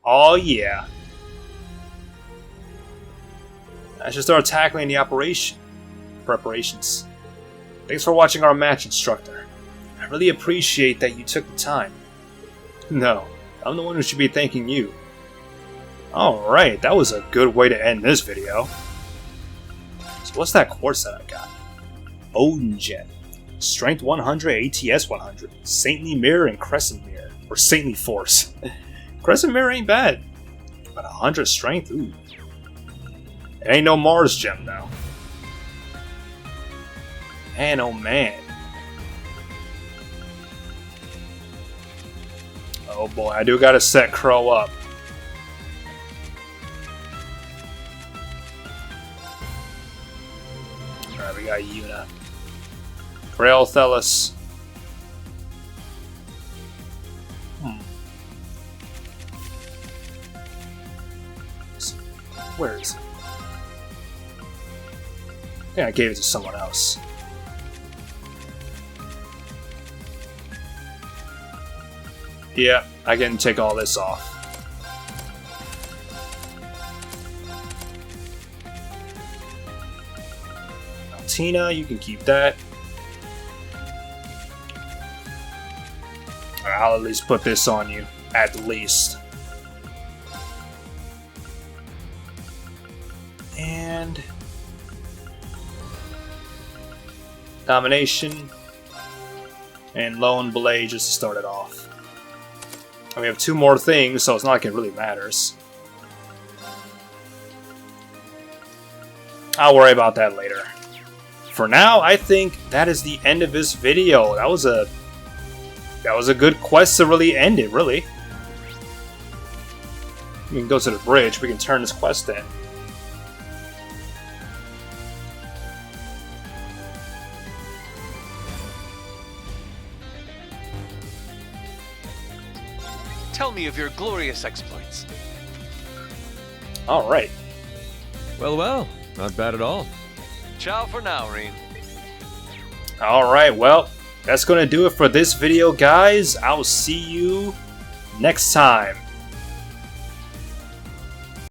Speaker 1: Oh yeah. I should start tackling the preparations. Thanks for watching our match, instructor. I really appreciate that you took the time. No, I'm the one who should be thanking you. Alright, that was a good way to end this video. So what's that course that I got? Odin Jet. Strength 100, ATS 100. Saintly Mirror and Crescent Mirror. Or Saintly Force. Crescent Mirror ain't bad. But 100 Strength? Ooh. It ain't no Mars gem though. Man, oh man. Oh boy, I do gotta set Crow up. Alright, we got Yuna. Grail Thelis. Where is it? Yeah, I gave it to someone else. Yeah, I can take all this off. Tina, you can keep that. I'll at least put this on you, at least. And Domination and Lone Blade just to start it off. And we have 2 more things, so it's not like it really matters. I'll worry about that later. For now, I think that is the end of this video. That was a good quest to really end it, really. We can go to the bridge, we can turn this quest in.
Speaker 14: Tell me of your glorious exploits.
Speaker 1: Alright.
Speaker 2: Well, well, not bad at all.
Speaker 14: Ciao for now, Reen.
Speaker 1: Alright, well, that's gonna do it for this video, guys. I'll see you next time.